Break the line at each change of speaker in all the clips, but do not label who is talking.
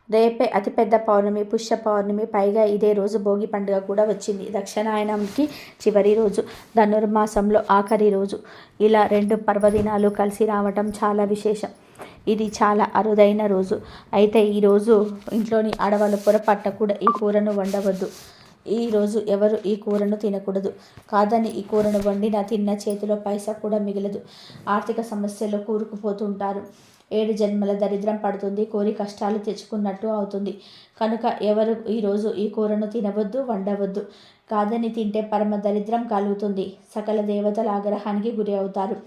రేపే అతిపెద్ద పౌర్ణమి, పుష్య పౌర్ణమి, పైగా ఇదే రోజు భోగి పండుగ కూడా వచ్చింది. దక్షిణాయనంకి చివరి రోజు, ధనుర్మాసంలో ఆఖరి రోజు. ఇలా 2 పర్వదినాలు కలిసి రావటం చాలా విశేషం. ఇది చాలా అరుదైన రోజు. అయితే ఈరోజు ఇంట్లోని ఆడవాళ్ళు పొరపాటున కూడా ఈ కూరను వండవద్దు. ఈరోజు ఎవరు ఈ కూరను తినకూడదు. కాదని ఈ కూరను వండిన తిన్న చేతిలో పైసా కూడా మిగలదు. ఆర్థిక సమస్యల్లో కూరుకుపోతుంటారు. 7 జన్మల దరిద్రం పడుతుంది. కోరి కష్టాలు తెచ్చుకున్నట్టు అవుతుంది. కనుక ఎవరు ఈరోజు ఈ కూరను తినవద్దు, వండవద్దు. కాదని తింటే పరమ దరిద్రం కలుగుతుంది. సకల దేవతల ఆగ్రహానికి గురి అవుతారు.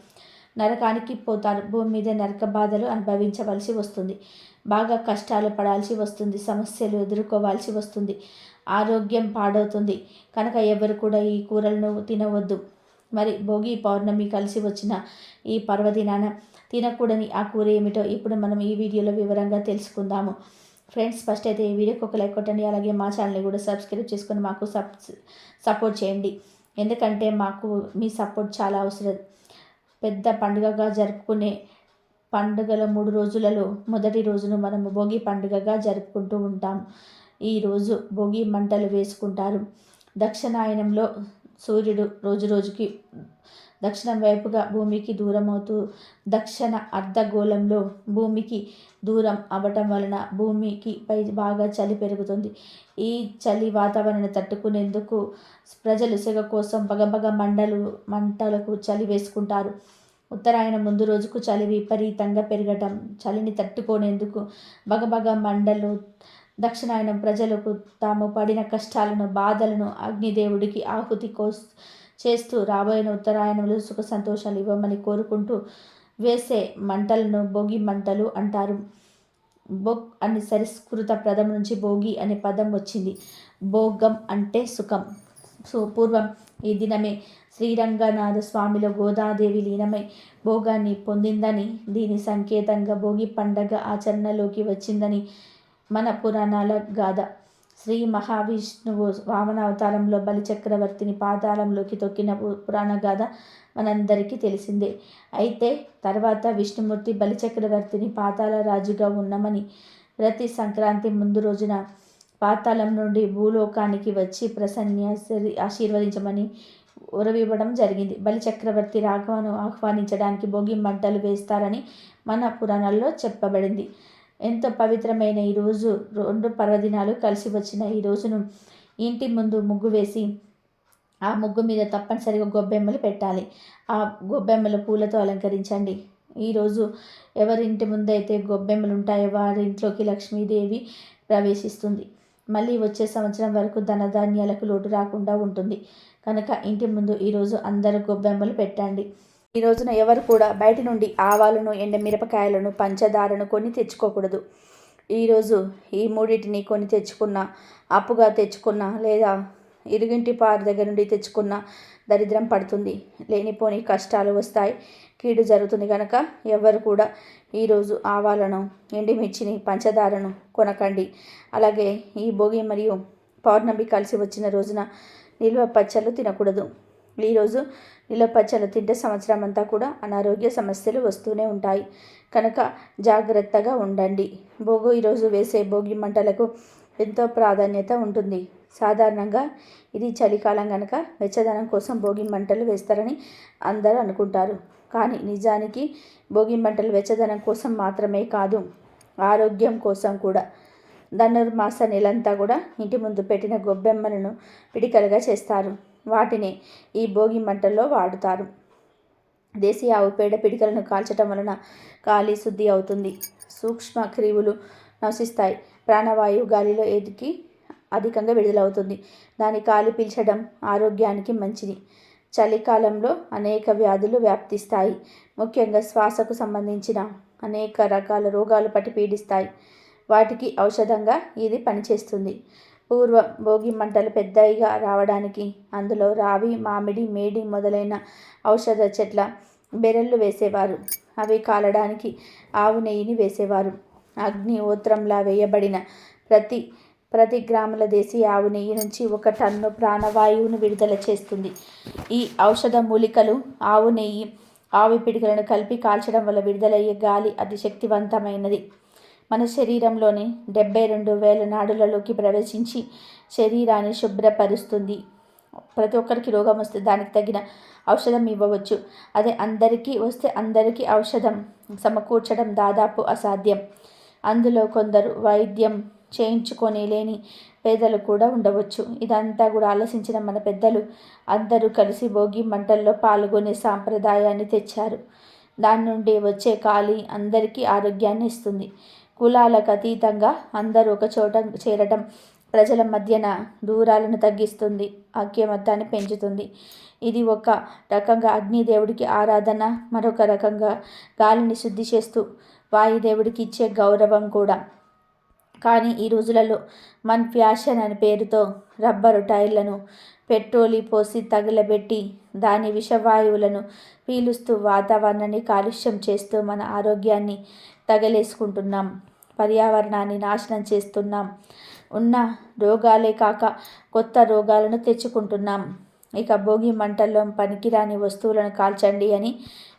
నరకానికి పోతారు. భూమి మీద నరక బాధలు అనుభవించవలసి వస్తుంది. బాగా కష్టాలు పడాల్సి వస్తుంది. సమస్యలు ఎదుర్కోవాల్సి వస్తుంది. ఆరోగ్యం పాడవుతుంది. కనుక ఎవరు కూడా ఈ కూరలను తినవద్దు. మరి భోగి పౌర్ణమి కలిసి వచ్చిన ఈ పర్వదినాన తినకూడని ఆ కూర ఏమిటో ఇప్పుడు మనం ఈ వీడియోలో వివరంగా తెలుసుకుందాము. ఫ్రెండ్స్, ఫస్ట్ అయితే ఈ వీడియోకి ఒక లైక్ కొట్టండి. అలాగే మా ఛానల్ని కూడా సబ్స్క్రైబ్ చేసుకొని మాకు సపోర్ట్ చేయండి. ఎందుకంటే మాకు మీ సపోర్ట్ చాలా అవసరం. పెద్ద పండుగగా జరుపుకునే పండుగల 3 రోజులలో మొదటి రోజును మనము భోగి పండుగగా జరుపుకుంటూ ఉంటాం. ఈరోజు భోగి మంటలు వేసుకుంటారు. దక్షిణాయనంలో సూర్యుడు రోజు రోజుకి దక్షిణం వైపుగా భూమికి దూరం అవుతూ దక్షిణ అర్ధగోళంలో భూమికి దూరం అవ్వటం వలన భూమికి పై బాగా చలి పెరుగుతుంది. ఈ చలి వాతావరణాన్ని తట్టుకునేందుకు ప్రజలు సెగ కోసం బగబగ మంటలకు చలి వేసుకుంటారు. ఉత్తరాయణ ముందు రోజుకు చలి విపరీతంగా పెరగటం, చలిని తట్టుకునేందుకు బగబగ మంటలు. దక్షిణాయనం ప్రజలకు తాము పడిన కష్టాలను, బాధలను అగ్నిదేవుడికి ఆహుతి చేస్తూ రాబోయిన ఉత్తరాయణంలో సుఖ సంతోషాలు ఇవ్వమని కోరుకుంటూ వేసే మంటలను భోగి మంటలు అంటారు. బొగ్ అని సంస్కృత పదం నుంచి భోగి అనే పదం వచ్చింది. భోగం అంటే సుఖం. పూర్వం ఈ దినమే శ్రీరంగనాథ స్వామిలో గోదాదేవి లీనమై భోగాన్ని పొందిందని, దీని సంకేతంగా భోగి పండగ ఆచరణలోకి వచ్చిందని మన పురాణాల గాథ. శ్రీ మహావిష్ణువు వామనావతారంలో బలిచక్రవర్తిని పాతాళంలోకి తొక్కిన పురాణ గాథ మనందరికీ తెలిసిందే. అయితే తర్వాత విష్ణుమూర్తి బలిచక్రవర్తిని పాతాళ రాజుగా ఉన్నామని, ప్రతి సంక్రాంతి ముందు రోజున పాతాళం నుండి భూలోకానికి వచ్చి ప్రసన్యాసి ఆశీర్వదించమని ఉరవివ్వడం జరిగింది. బలిచక్రవర్తి రాకను ఆహ్వానించడానికి భోగి మంటలు వేస్తారని మన పురాణాల్లో చెప్పబడింది. ఎంతో పవిత్రమైన ఈరోజు 2 పర్వదినాలు కలిసి వచ్చిన ఈ రోజును ఇంటి ముందు ముగ్గు వేసి ఆ ముగ్గు మీద తప్పనిసరిగా గొబ్బెమ్మలు పెట్టాలి. ఆ గొబ్బెమ్మలు పూలతో అలంకరించండి. ఈరోజు ఎవరి ఇంటి ముందైతే గొబ్బెమ్మలు ఉంటాయో వారి ఇంట్లోకి లక్ష్మీదేవి ప్రవేశిస్తుంది. మళ్ళీ వచ్చే సంవత్సరం వరకు ధనధాన్యాలకు లోటు రాకుండా ఉంటుంది. కనుక ఇంటి ముందు ఈరోజు అందరూ గొబ్బెమ్మలు పెట్టండి. ఈ రోజున ఎవరు కూడా బయట నుండి ఆవాలను, ఎండమిరపకాయలను, పంచదారను కొని తెచ్చుకోకూడదు. ఈరోజు ఈ మూడింటిని కొని తెచ్చుకున్న, అప్పుగా తెచ్చుకున్న లేదా ఇరుగింటి వారి దగ్గర నుండి తెచ్చుకున్న దరిద్రం పడుతుంది. లేనిపోని కష్టాలు వస్తాయి, కీడు జరుగుతుంది. కనుక ఎవరు కూడా ఈరోజు ఆవాలను, ఎండుమిర్చిని, పంచదారను కొనకండి. అలాగే ఈ భోగి మరియు పౌర్ణమి కలిసి వచ్చిన రోజున నిల్వ పచ్చళ్ళు తినకూడదు. ఈరోజు నిల్వ పచ్చళ్ళు తింటే సంవత్సరం అంతా కూడా అనారోగ్య సమస్యలు వస్తూనే ఉంటాయి. కనుక జాగ్రత్తగా ఉండండి. ఈరోజు వేసే భోగి మంటలకు ఎంతో ప్రాధాన్యత ఉంటుంది. సాధారణంగా ఇది చలికాలం కనుక వెచ్చదనం కోసం భోగి మంటలు వేస్తారని అందరూ అనుకుంటారు. కానీ నిజానికి భోగి మంటలు వెచ్చదనం కోసం మాత్రమే కాదు, ఆరోగ్యం కోసం కూడా. ధనుర్మాస నెలంతా కూడా ఇంటి ముందు పెట్టిన గొబ్బెమ్మలను పిడికలుగా చేస్తారు. వాటిని ఈ భోగి మంటల్లో వాడుతారు. దేశీ ఆవు పేడ పిడికలను కాల్చటం వలన గాలి శుద్ధి అవుతుంది. సూక్ష్మ క్రిములు నశిస్తాయి. ప్రాణవాయువు గాలిలో ఎదికి అధికంగా విడుదలవుతుంది. దాని గాలి పీల్చడం ఆరోగ్యానికి మంచిది. చలికాలంలో అనేక వ్యాధులు వ్యాప్తిస్తాయి. ముఖ్యంగా శ్వాసకు సంబంధించిన అనేక రకాల రోగాలు పట్టి పీడిస్తాయి. వాటికి ఔషధంగా ఇది పనిచేస్తుంది. పూర్వం భోగి మంటలు పెద్దగా రావడానికి అందులో రావి, మామిడి, మేడి మొదలైన ఔషధ చెట్ల బెరళ్ళు వేసేవారు. అవి కాలడానికి ఆవు నెయ్యిని వేసేవారు. అగ్నిహోత్రంలా వేయబడిన ప్రతి గ్రాముల దేశీ ఆవు నెయ్యి నుంచి 1 టన్ను ప్రాణవాయువును విడుదల చేస్తుంది. ఈ ఔషధ మూలికలు ఆవు నెయ్యి, ఆవు పిడికలను కలిపి కాల్చడం వల్ల విడుదలయ్యే గాలి అతి శక్తివంతమైనది. మన శరీరంలోని 72,000 నాడులలోకి ప్రవేశించి శరీరాన్ని శుభ్రపరుస్తుంది. ప్రతి ఒక్కరికి రోగం వస్తే దానికి తగిన ఔషధం ఇవ్వవచ్చు. అదే అందరికీ వస్తే అందరికీ ఔషధం సమకూర్చడం దాదాపు అసాధ్యం. అందులో కొందరు వైద్యం చేయించుకొని లేని పేదలు కూడా ఉండవచ్చు. ఇదంతా కూడా ఆలోచించిన మన పెద్దలు అందరూ కలిసి భోగి మంటల్లో పాల్గొనే సాంప్రదాయాన్ని తెచ్చారు. దాని నుండి వచ్చే గాలి అందరికీ ఆరోగ్యాన్ని ఇస్తుంది. కులాలకు అతీతంగా అందరూ ఒక చోట చేరడం ప్రజల మధ్యన దూరాలను తగ్గిస్తుంది, ఐక్యమత్యాన్ని పెంచుతుంది. ఇది ఒక రకంగా అగ్నిదేవుడికి ఆరాధన, మరొక రకంగా గాలిని శుద్ధి చేస్తూ వాయుదేవుడికి ఇచ్చే గౌరవం కూడా. కానీ ఈ రోజులలో మన్ ఫ్యాషన్ అనే పేరుతో రబ్బరు టైర్లను పెట్రోలు పోసి తగలబెట్టి దాని విషవాయువులను పీలుస్తూ వాతావరణాన్ని కాలుష్యం చేస్తూ మన ఆరోగ్యాన్ని తగలేసుకుంటున్నాం, పర్యావరణాన్ని నాశనం చేస్తున్నాం. ఉన్న రోగాలే కాక కొత్త రోగాలను తెచ్చుకుంటున్నాం. ఇక భోగి మంటల్లో పనికిరాని వస్తువులను కాల్చండి అని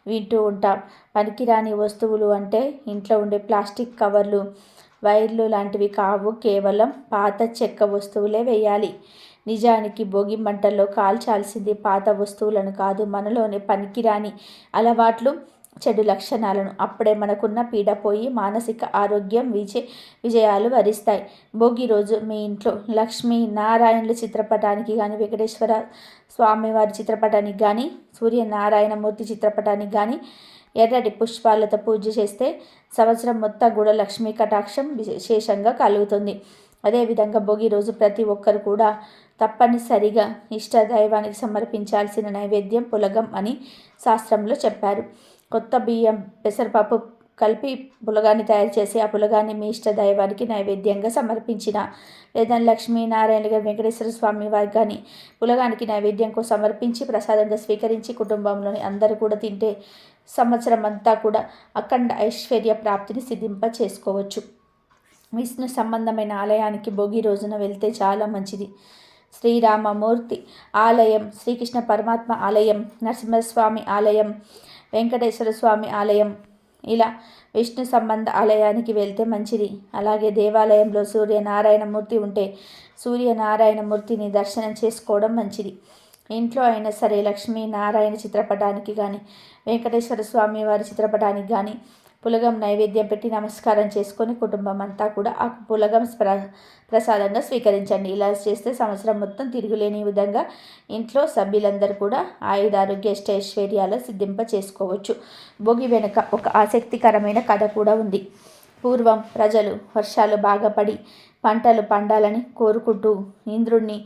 వింటూ ఉంటాం. పనికిరాని వస్తువులు అంటే ఇంట్లో ఉండే ప్లాస్టిక్ కవర్లు, వైర్లు లాంటివి కావు. కేవలం పాత చెక్క వస్తువులే వేయాలి. నిజానికి భోగి మంటల్లో కాల్చాల్సింది పాత వస్తువులను కాదు, మనలోని పనికిరాని అలవాట్లు, చెడు లక్షణాలను. అప్పుడే మనకున్న పీడ పోయి మానసిక ఆరోగ్యం విజయాలు వరిస్తాయి. భోగి రోజు మీ ఇంట్లో లక్ష్మీ నారాయణుల చిత్రపటానికి కానీ, వెంకటేశ్వర స్వామివారి చిత్రపటానికి కానీ, సూర్యనారాయణమూర్తి చిత్రపటానికి కానీ ఎర్రటి పుష్పాలతో పూజ చేస్తే సంవత్సరం మొత్తం కూడా లక్ష్మీ కటాక్షం విశేషంగా కలుగుతుంది. అదేవిధంగా భోగి రోజు ప్రతి ఒక్కరు కూడా తప్పనిసరిగా ఇష్ట దైవానికి సమర్పించాల్సిన నైవేద్యం పులగం అని శాస్త్రంలో చెప్పారు. కొత్త బియ్యం, పెసరపప్పు కలిపి పులగాన్ని తయారు చేసి ఆ పులగాన్ని మీ ఇష్ట దైవానికి నైవేద్యంగా సమర్పించిన, లేదా లక్ష్మీనారాయణ గారు వెంకటేశ్వర స్వామి వారికి కానీ పులగానికి నైవేద్యంకు సమర్పించి ప్రసాదంగా స్వీకరించి కుటుంబంలోని అందరూ కూడా తింటే సంవత్సరం అంతా కూడా అఖండ ఐశ్వర్య ప్రాప్తిని సిద్ధింప చేసుకోవచ్చు. విష్ణు సంబంధమైన ఆలయానికి భోగి రోజున వెళ్తే చాలా మంచిది. శ్రీరామమూర్తి ఆలయం, శ్రీకృష్ణ పరమాత్మ ఆలయం, నరసింహస్వామి ఆలయం, వెంకటేశ్వర స్వామి ఆలయం, ఇలా విష్ణు సంబంధ ఆలయానికి వెళ్తే మంచిది. అలాగే దేవాలయంలో సూర్యనారాయణమూర్తి ఉంటే సూర్యనారాయణమూర్తిని దర్శనం చేసుకోవడం మంచిది. ఇంట్లో అయినా సరే లక్ష్మీనారాయణ చిత్రపటానికి కానీ, వెంకటేశ్వర స్వామి వారి చిత్రపటానికి కానీ పులగం నైవేద్యం పెట్టి నమస్కారం చేసుకొని కుటుంబం అంతా కూడా ఆ పులగం ప్రసాదంగా స్వీకరించండి. ఇలా చేస్తే సంవత్సరం మొత్తం తిరుగులేని విధంగా ఇంట్లో సభ్యులందరూ కూడా ఆయుధారోగ్య ఐశ్వర్యాలు సిద్ధింప చేసుకోవచ్చు. భోగి వెనుక ఒక ఆసక్తికరమైన కథ కూడా ఉంది. పూర్వం ప్రజలు వర్షాలు బాగా పడి పంటలు పండాలని కోరుకుంటూ ఇంద్రుణ్ణి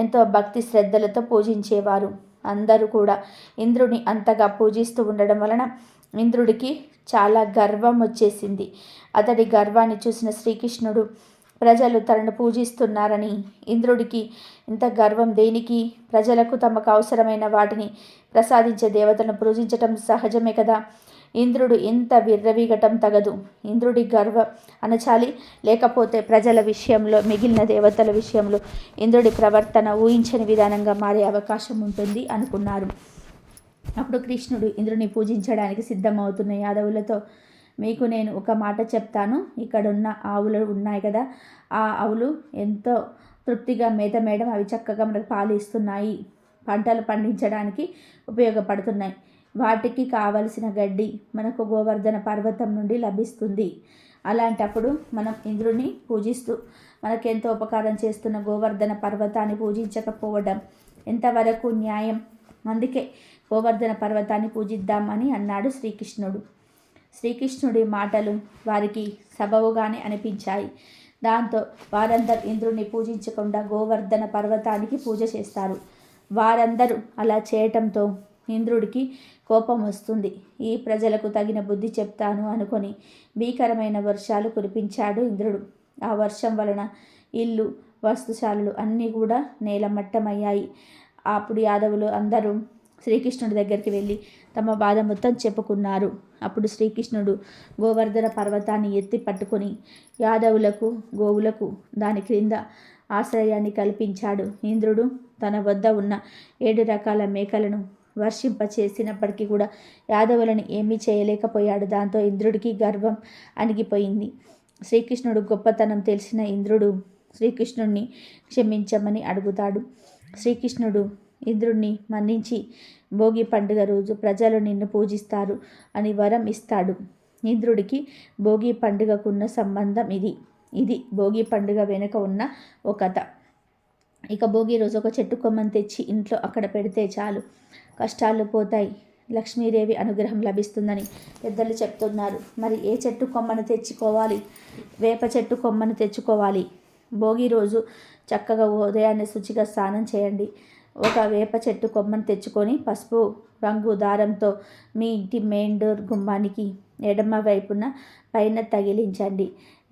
ఎంతో భక్తి శ్రద్ధలతో పూజించేవారు. అందరూ కూడా ఇంద్రుని అంతగా పూజిస్తూ ఉండడం వలన ఇంద్రుడికి చాలా గర్వం వచ్చేసింది. అతడి గర్వాన్ని చూసిన శ్రీకృష్ణుడు ప్రజలు తనను పూజిస్తున్నారని, ఇంద్రుడికి ఇంత గర్వం దేనికి, ప్రజలకు తమకు అవసరమైన వాటిని ప్రసాదించే దేవతలను పూజించటం సహజమే కదా, ఇంద్రుడు ఇంత విర్రవీగటం తగదు, ఇంద్రుడి గర్వం అనచాలి, లేకపోతే ప్రజల విషయంలో మిగిలిన దేవతల విషయంలో ఇంద్రుడి ప్రవర్తన ఊహించని విధానంగా మారే అవకాశం ఉంటుంది అనుకున్నారు. అప్పుడు కృష్ణుడు ఇంద్రుని పూజించడానికి సిద్ధమవుతున్న యాదవులతో, మీకు నేను ఒక మాట చెప్తాను. ఇక్కడున్న ఆవులు ఉన్నాయి కదా, ఆ ఆవులు ఎంతో తృప్తిగా మేత మేయడం, అవి చక్కగా మనకు పాలు ఇస్తున్నాయి, పంటలు పండించడానికి ఉపయోగపడుతున్నాయి. వాటికి కావలసిన గడ్డి మనకు గోవర్ధన పర్వతం నుండి లభిస్తుంది. అలాంటప్పుడు మనం ఇంద్రుని పూజిస్తూ మనకెంతో ఉపకారం చేస్తున్న గోవర్ధన పర్వతాన్ని పూజించకపోవడం ఎంతవరకు న్యాయం? అందుకే గోవర్ధన పర్వతాన్ని పూజిద్దామని అన్నాడు శ్రీకృష్ణుడు. శ్రీకృష్ణుడి మాటలు వారికి సబవుగానే అనిపించాయి. దాంతో వారందరూ ఇంద్రుని పూజించకుండా గోవర్ధన పర్వతానికి పూజ చేస్తారు. వారందరూ అలా చేయటంతో ఇంద్రుడికి కోపం వస్తుంది. ఈ ప్రజలకు తగిన బుద్ధి చెప్తాను అనుకొని భీకరమైన వర్షాలు కురిపించాడు ఇంద్రుడు. ఆ వర్షం వలన ఇల్లు, వస్తుశాలలు అన్నీ కూడా నేలమట్టమయ్యాయి. అప్పుడు యాదవులు అందరూ శ్రీకృష్ణుడి దగ్గరికి వెళ్ళి తమ బాధ మొత్తం చెప్పుకున్నారు. అప్పుడు శ్రీకృష్ణుడు గోవర్ధన పర్వతాన్ని ఎత్తి పట్టుకొని యాదవులకు, గోవులకు దాని క్రింద ఆశ్రయాన్ని కల్పించాడు. ఇంద్రుడు తన వద్ద ఉన్న 7 రకాల మేకలను వర్షింపచేసినప్పటికీ కూడా యాదవులను ఏమీ చేయలేకపోయాడు. దాంతో ఇంద్రుడికి గర్వం అణిగిపోయింది. శ్రీకృష్ణుడు గొప్పతనం తెలిసిన ఇంద్రుడు శ్రీకృష్ణుడిని క్షమించమని అడుగుతాడు. శ్రీకృష్ణుడు ఇంద్రుడిని మన్నించి భోగి పండుగ రోజు ప్రజలు నిన్ను పూజిస్తారు అని వరం ఇస్తాడు. ఇంద్రుడికి భోగి పండుగకున్న సంబంధం ఇది భోగి పండుగ వెనుక ఉన్న ఓ కథ. ఇక భోగి రోజు ఒక చెట్టు కొమ్మను తెచ్చి ఇంట్లో అక్కడ పెడితే చాలు, కష్టాలు పోతాయి, లక్ష్మీదేవి అనుగ్రహం లభిస్తుందని పెద్దలు చెప్తున్నారు. మరి ఏ చెట్టు కొమ్మను తెచ్చుకోవాలి? వేప చెట్టు కొమ్మను తెచ్చుకోవాలి. భోగి రోజు చక్కగా ఉదయాన్నే శుచిగా స్నానం చేయండి. ఒక వేప చెట్టు కొమ్మను తెచ్చుకొని పసుపు రంగు దారంతో మీ ఇంటి మెయిన్ డోర్ గుమ్మానికి ఎడమ వైపున పైన తగిలించండి.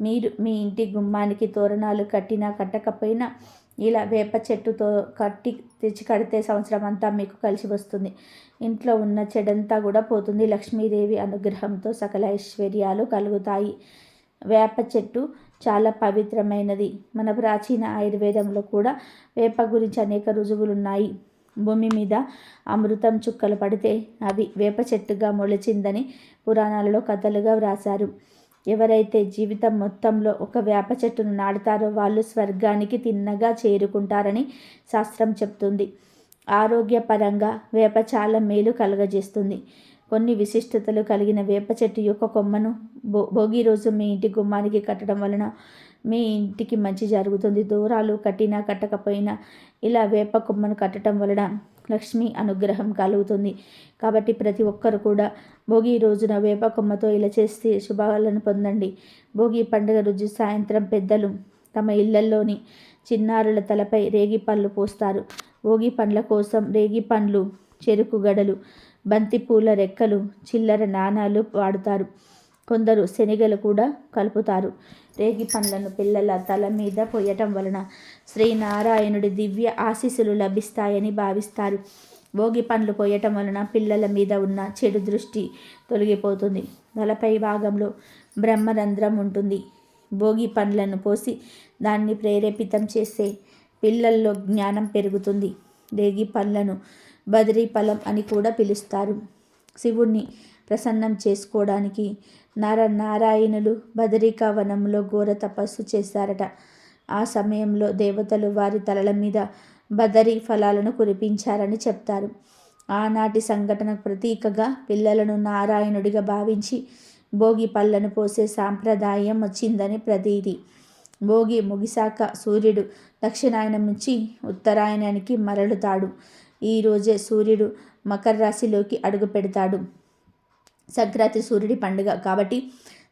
మీరు మీ ఇంటి గుమ్మానికి తోరణాలు కట్టినా కట్టకపోయినా ఇలా వేప చెట్టుతో తెచ్చి కడితే సంవత్సరం అంతా మీకు కలిసి వస్తుంది. ఇంట్లో ఉన్న చెడంతా కూడా పోతుంది. లక్ష్మీదేవి అనుగ్రహంతో సకల ఐశ్వర్యాలు కలుగుతాయి. వేప చెట్టు చాలా పవిత్రమైనది. మన ప్రాచీన ఆయుర్వేదంలో కూడా వేప గురించి అనేక రుజువులున్నాయి. భూమి మీద అమృతం చుక్కలు పడితే అవి వేప చెట్టుగా మొలిచిందని పురాణాలలో కథలుగా వ్రాశారు. ఎవరైతే జీవితం మొత్తంలో ఒక వేప చెట్టును నాటుతారో వాళ్ళు స్వర్గానికి తిన్నగా చేరుకుంటారని శాస్త్రం చెప్తుంది. ఆరోగ్యపరంగా వేప చాలా మేలు కలుగజేస్తుంది. కొన్ని విశిష్టతలు కలిగిన వేప చెట్టు యొక్క కొమ్మను భోగి రోజు మీ ఇంటి గుమ్మానికి కట్టడం వలన మీ ఇంటికి మంచి జరుగుతుంది. దూరాలు కట్టినా కట్టకపోయినా ఇలా వేప కొమ్మను కట్టడం వలన లక్ష్మి అనుగ్రహం కలుగుతుంది. కాబట్టి ప్రతి ఒక్కరు కూడా భోగి రోజున వేప కొమ్మతో ఇలా చేస్తే శుభాలను పొందండి. భోగి పండుగ రోజు సాయంత్రం పెద్దలు తమ ఇళ్లల్లోని చిన్నారుల తలపై రేగి పళ్ళు పోస్తారు. భోగి పండ్ల కోసం రేగి పండ్లు, చెరుకు గడలు, బంతిపూల రెక్కలు, చిల్లర నాణాలు వాడుతారు. కొందరు శనగలు కూడా కలుపుతారు. రేగి పండ్లను పిల్లల తల మీద పోయటం వలన శ్రీనారాయణుడి దివ్య ఆశీస్సులు లభిస్తాయని భావిస్తారు. భోగి పండ్లు పోయటం వలన పిల్లల మీద ఉన్న చెడు దృష్టి తొలగిపోతుంది. తలపై భాగంలో బ్రహ్మరంధ్రం ఉంటుంది. భోగి పండ్లను పోసి దాన్ని ప్రేరేపితం చేస్తే పిల్లల్లో జ్ఞానం పెరుగుతుంది. రేగి పండ్లను బదిరీ ఫలం అని కూడా పిలుస్తారు. శివుణ్ణి ప్రసన్నం చేసుకోవడానికి నారాయణులు బదరికా వనంలో ఘోర తపస్సు చేశారట. ఆ సమయంలో దేవతలు వారి తలల మీద బదరీ ఫలాలను కురిపించారని చెప్తారు. ఆనాటి సంఘటనకు ప్రతీకగా పిల్లలను నారాయణుడిగా భావించి భోగి పళ్ళను పోసే సాంప్రదాయం వచ్చిందని ప్రతీతి. భోగి ముగిశాక సూర్యుడు దక్షిణాయనం నుంచి ఉత్తరాయణానికి మరలుతాడు. ఈరోజే సూర్యుడు మకర రాశిలోకి అడుగు పెడతాడు. సంక్రాంతి సూర్యుడి పండుగ కాబట్టి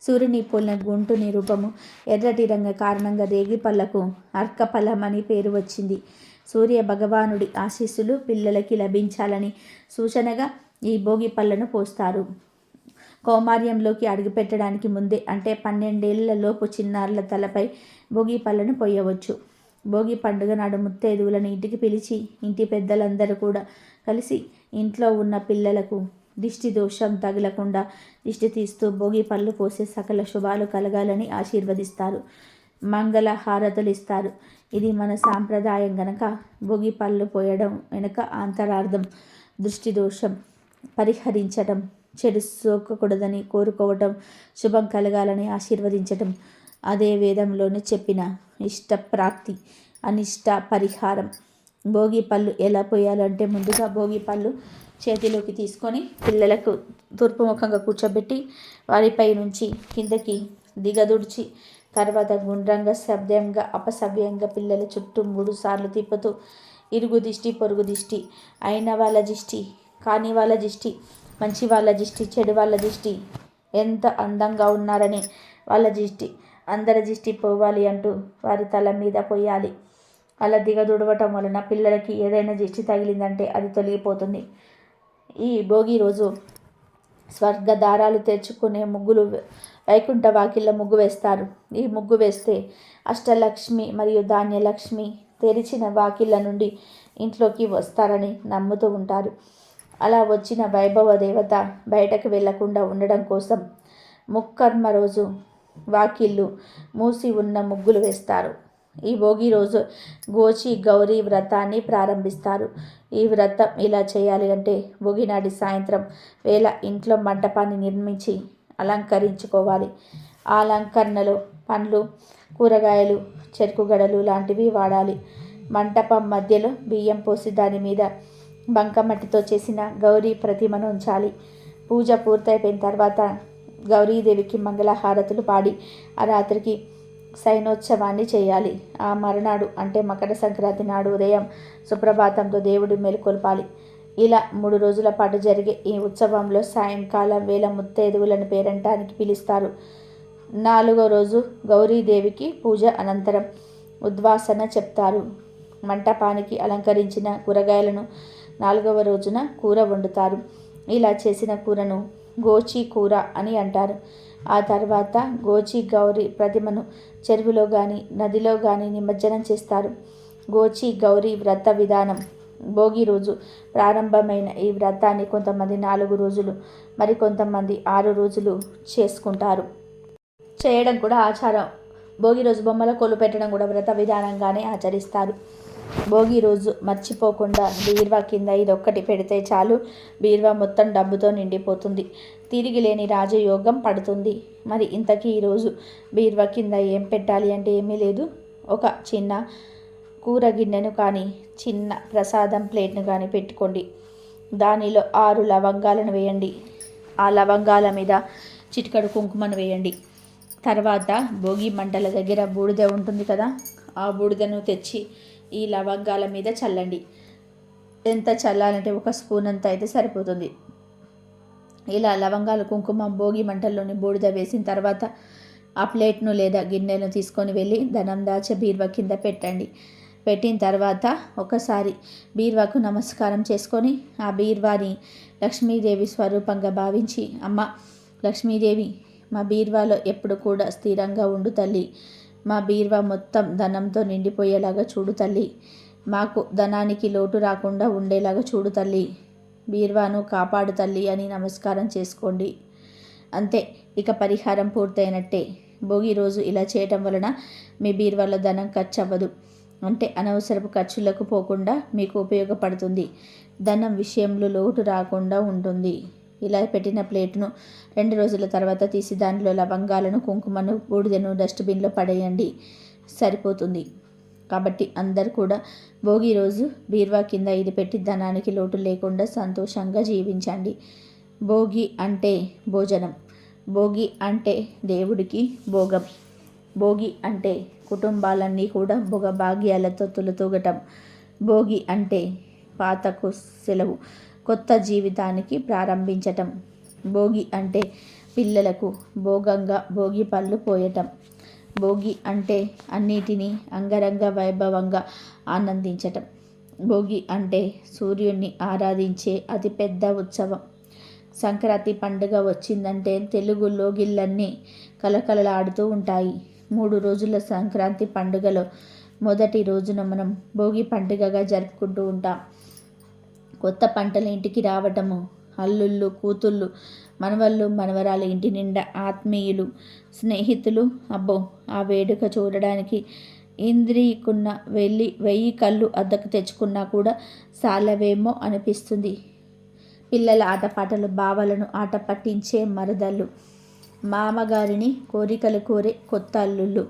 సూర్యుని పోలిన గుంటుని రూపము ఎర్రటి రంగు కారణంగా రేగి పళ్ళకు అర్కఫలం అని పేరు వచ్చింది. సూర్య భగవానుడి ఆశీస్సులు పిల్లలకి లభించాలని సూచనగా ఈ భోగి పళ్ళను పోస్తారు. కౌమార్యంలోకి అడుగుపెట్టడానికి ముందే అంటే 12 ఏళ్ల లోపు చిన్నారుల తలపై భోగి పళ్ళను పోయవచ్చు. భోగి పండుగ నాడు ముత్తైదువులను ఇంటికి పిలిచి ఇంటి పెద్దలందరూ కూడా కలిసి ఇంట్లో ఉన్న పిల్లలకు దిష్టి దోషం తగలకుండా దిష్టి తీస్తూ భోగి పళ్ళు పోసే సకల శుభాలు కలగాలని ఆశీర్వదిస్తారు. మంగళ హారతులు ఇస్తారు. ఇది మన సాంప్రదాయం గనక భోగి పళ్ళు పోయడం వెనుక అంతరార్థం దృష్టి దోషం పరిహరించడం, చెడు సోకకూడదని కోరుకోవటం, శుభం కలగాలని ఆశీర్వదించటం. అదే వేదంలోనే చెప్పిన ఇష్టప్రాప్తి, అనిష్ట పరిహారం. భోగి పళ్ళు ఎలా పోయాలంటే ముందుగా భోగి పళ్ళు చేతిలోకి తీసుకొని పిల్లలకు తూర్పుముఖంగా కూర్చోబెట్టి వారిపై నుంచి కిందకి దిగదుడిచి తర్వాత గుండ్రంగా సభ్యంగా అపసభ్యంగా పిల్లల చుట్టూ 3 సార్లు తిప్పుతూ ఇరుగు దిష్టి, పొరుగు దిష్టి, అయిన వాళ్ళ దిష్టి, కాని వాళ్ళ దిష్టి, మంచి వాళ్ళ దిష్టి, చెడు వాళ్ళ దిష్టి, ఎంత అందంగా ఉన్నారని వాళ్ళ దిష్టి, అందరి దిష్టి పోవాలి అంటూ వారి తల మీద పోయాలి. అలా దిగదుడవటం వలన పిల్లలకి ఏదైనా దిష్టి తగిలిందంటే అది తొలగిపోతుంది. ఈ భోగి రోజు స్వర్గ దారాలు తెచ్చుకునే ముగ్గులు వైకుంఠ వాకిళ్ళ ముగ్గు వేస్తారు. ఈ ముగ్గు వేస్తే అష్టలక్ష్మి మరియు ధాన్యలక్ష్మి తెరిచిన వాకిళ్ళ నుండి ఇంట్లోకి వస్తారని నమ్ముతూ ఉంటారు. అలా వచ్చిన వైభవ దేవత బయటకు వెళ్లకుండా ఉండడం కోసం ముక్కర్మ రోజు వాకిళ్ళు మూసి ఉన్న ముగ్గులు వేస్తారు. ఈ భోగి రోజు గోచి గౌరీ వ్రతాన్ని ప్రారంభిస్తారు. ఈ వ్రతం ఇలా చేయాలి అంటే భోగి నాటి సాయంత్రం వేళ ఇంట్లో మంటపాన్ని నిర్మించి అలంకరించుకోవాలి. ఆ అలంకరణలో పండ్లు, కూరగాయలు, చెరుకు గడలు లాంటివి వాడాలి. మంటపం మధ్యలో బియ్యం పోసి దాని మీద బంకమట్టితో చేసిన గౌరీ ప్రతిమను ఉంచాలి. పూజ పూర్తయిపోయిన తర్వాత గౌరీదేవికి మంగళహారతులు పాడి ఆ రాత్రికి శయనోత్సవాన్ని చేయాలి. ఆ మరునాడు అంటే మకర సంక్రాంతి నాడు ఉదయం సుప్రభాతంతో దేవుడి మేలుకొల్పాలి. ఇలా 3 రోజుల పాటు జరిగే ఈ ఉత్సవంలో సాయంకాలం వేళ ముత్తైదువులను పేరంటానికి పిలుస్తారు. 4వ రోజు గౌరీదేవికి పూజ అనంతరం ఉద్వాసన చెప్తారు. మంటపానికి అలంకరించిన కూరగాయలను 4వ రోజున కూర వండుతారు. ఇలా చేసిన కూరను గోచి కూర అని అంటారు. ఆ తర్వాత గోచి గౌరీ ప్రతిమను చెరువులో కానీ నదిలో కానీ నిమజ్జనం చేస్తారు. గోచి గౌరీ వ్రత విధానం. భోగి రోజు ప్రారంభమైన ఈ వ్రతాన్ని కొంతమంది 4 రోజులు, మరికొంతమంది 6 రోజులు చేసుకుంటారు. చేయడం కూడా ఆచారం. భోగి రోజు బొమ్మల కొలు పెట్టడం కూడా వ్రత విధానంగానే ఆచరిస్తారు. భోగి రోజు మర్చిపోకుండా బీరువా కింద ఇదొక్కటి పెడితే చాలు, బీరువా మొత్తం డబ్బుతో నిండిపోతుంది. తిరిగి లేని రాజయోగం పడుతుంది. మరి ఇంతకీ ఈరోజు బీరువా కింద ఏం పెట్టాలి అంటే ఏమీ లేదు. ఒక చిన్న కూర గిన్నెను కానీ చిన్న ప్రసాదం ప్లేట్ను కానీ పెట్టుకోండి. దానిలో 6 లవంగాలను వేయండి. ఆ లవంగాల మీద చిటికెడు కుంకుమను వేయండి. తర్వాత భోగి మంటల దగ్గర బూడిద ఉంటుంది కదా, ఆ బూడిదను తెచ్చి ఈ లవంగాల మీద చల్లండి. ఎంత చల్లాలంటే 1 స్పూన్ అంత అయితే సరిపోతుంది. ఇలా లవంగాలు, కుంకుమ భోగి మంటల్లోని బూడిద వేసిన తర్వాత ఆ ప్లేట్ను లేదా గిన్నెను తీసుకొని వెళ్ళి ధనం దాచే బీరువా కింద పెట్టండి. పెట్టిన తర్వాత ఒకసారి బీరువాకు నమస్కారం చేసుకొని ఆ బీరువాని లక్ష్మీదేవి స్వరూపంగా భావించి, అమ్మ లక్ష్మీదేవి, మా బీరువాలో ఎప్పుడు కూడా స్థిరంగా ఉండు తల్లి. మా బీరువా మొత్తం ధనంతో నిండిపోయేలాగా చూడు తల్లి. మాకు ధనానికి లోటు రాకుండా ఉండేలాగా చూడు తల్లి. బీరువాను కాపాడు తల్లి అని నమస్కారం చేసుకోండి. అంతే, ఇక పరిహారం పూర్తయినట్టే. భోగి రోజు ఇలా చేయటం వలన మీ బీరువాలో ధనం ఖర్చు అవ్వదు. అంటే అనవసరపు ఖర్చులకు పోకుండా మీకు ఉపయోగపడుతుంది. ధనం విషయంలో లోటు రాకుండా ఉంటుంది. ఇలా పెట్టిన ప్లేట్ను 2 రోజుల తర్వాత తీసి దానిలో లవంగాలను, కుంకుమను, బూడిదను డస్ట్బిన్లో పడేయండి. సరిపోతుంది. కాబట్టి అందరు కూడా భోగి రోజు బీరువా కింద ఇది పెట్టి ధనానికి లోటు లేకుండా సంతోషంగా జీవించండి. భోగి అంటే భోజనం. భోగి అంటే దేవుడికి భోగం. భోగి అంటే కుటుంబాలన్నీ కూడా భోగభాగ్యాలతో తులతూగటం. భోగి అంటే పాతకు సెలవు, కొత్త జీవితానికి ప్రారంభించటం. భోగి అంటే పిల్లలకు భోగంగా భోగి పళ్ళు పోయటం. భోగి అంటే అన్నిటినీ అంగరంగ వైభవంగా ఆనందించటం. భోగి అంటే సూర్యుడిని ఆరాధించే అతిపెద్ద ఉత్సవం. సంక్రాంతి పండుగ వచ్చిందంటే తెలుగు లోగిళ్ళన్నీ కలకలలాడుతూ ఉంటాయి. 3 రోజుల సంక్రాంతి పండుగలో మొదటి రోజున మనం భోగి పండుగగా జరుపుకుంటూ ఉంటాం. కొత్త పంటలు ఇంటికి రావటము, అల్లుళ్ళు, కూతుళ్ళు, మనవళ్ళు, మనవరాలు ఇంటి నిండా ఆత్మీయులు, స్నేహితులు. అబ్బో, ఆ వేడుక చూడడానికి ఇంద్రికున్న 1000 కళ్ళు అద్దకు తెచ్చుకున్నా కూడా సాలవేమో అనిపిస్తుంది. పిల్లల ఆటపాటలు, బావలను ఆట పట్టించే మరదళ్ళు, మామగారిని కోరికలు కోరే కొత్త అల్లుళ్ళు,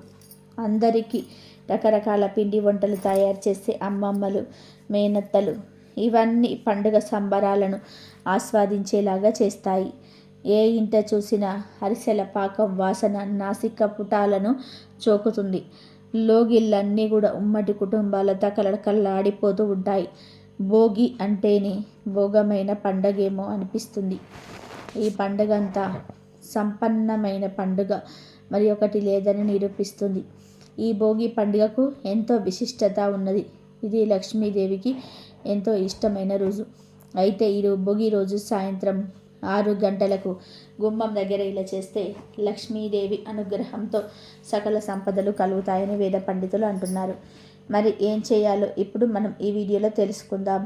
అందరికీ రకరకాల పిండి వంటలు తయారు చేసే అమ్మమ్మలు, మేనత్తలు, ఇవన్నీ పండుగ సంబరాలను ఆస్వాదించేలాగా చేస్తాయి. ఏ ఇంట చూసినా అరిసెల పాకం వాసన నాసిక పుటాలను చోకుతుంది. లోగిళ్ళన్నీ కూడా ఉమ్మడి కుటుంబాలతో కలకల్లాడిపోతూ ఉంటాయి. భోగి అంటేనే భోగమైన పండగేమో అనిపిస్తుంది. ఈ పండుగంతా సంపన్నమైన పండుగ మరి ఒకటి లేదని నిరూపిస్తుంది. ఈ భోగి పండుగకు ఎంతో విశిష్టత ఉన్నది. ఇది లక్ష్మీదేవికి ఎంతో ఇష్టమైన రోజు. అయితే ఈ భోగి రోజు సాయంత్రం 6 గంటలకు గుమ్మం దగ్గర ఇలా చేస్తే లక్ష్మీదేవి అనుగ్రహంతో సకల సంపదలు కలుగుతాయని వేద పండితులు అంటున్నారు. మరి ఏం చేయాలో ఇప్పుడు మనం ఈ వీడియోలో తెలుసుకుందాం.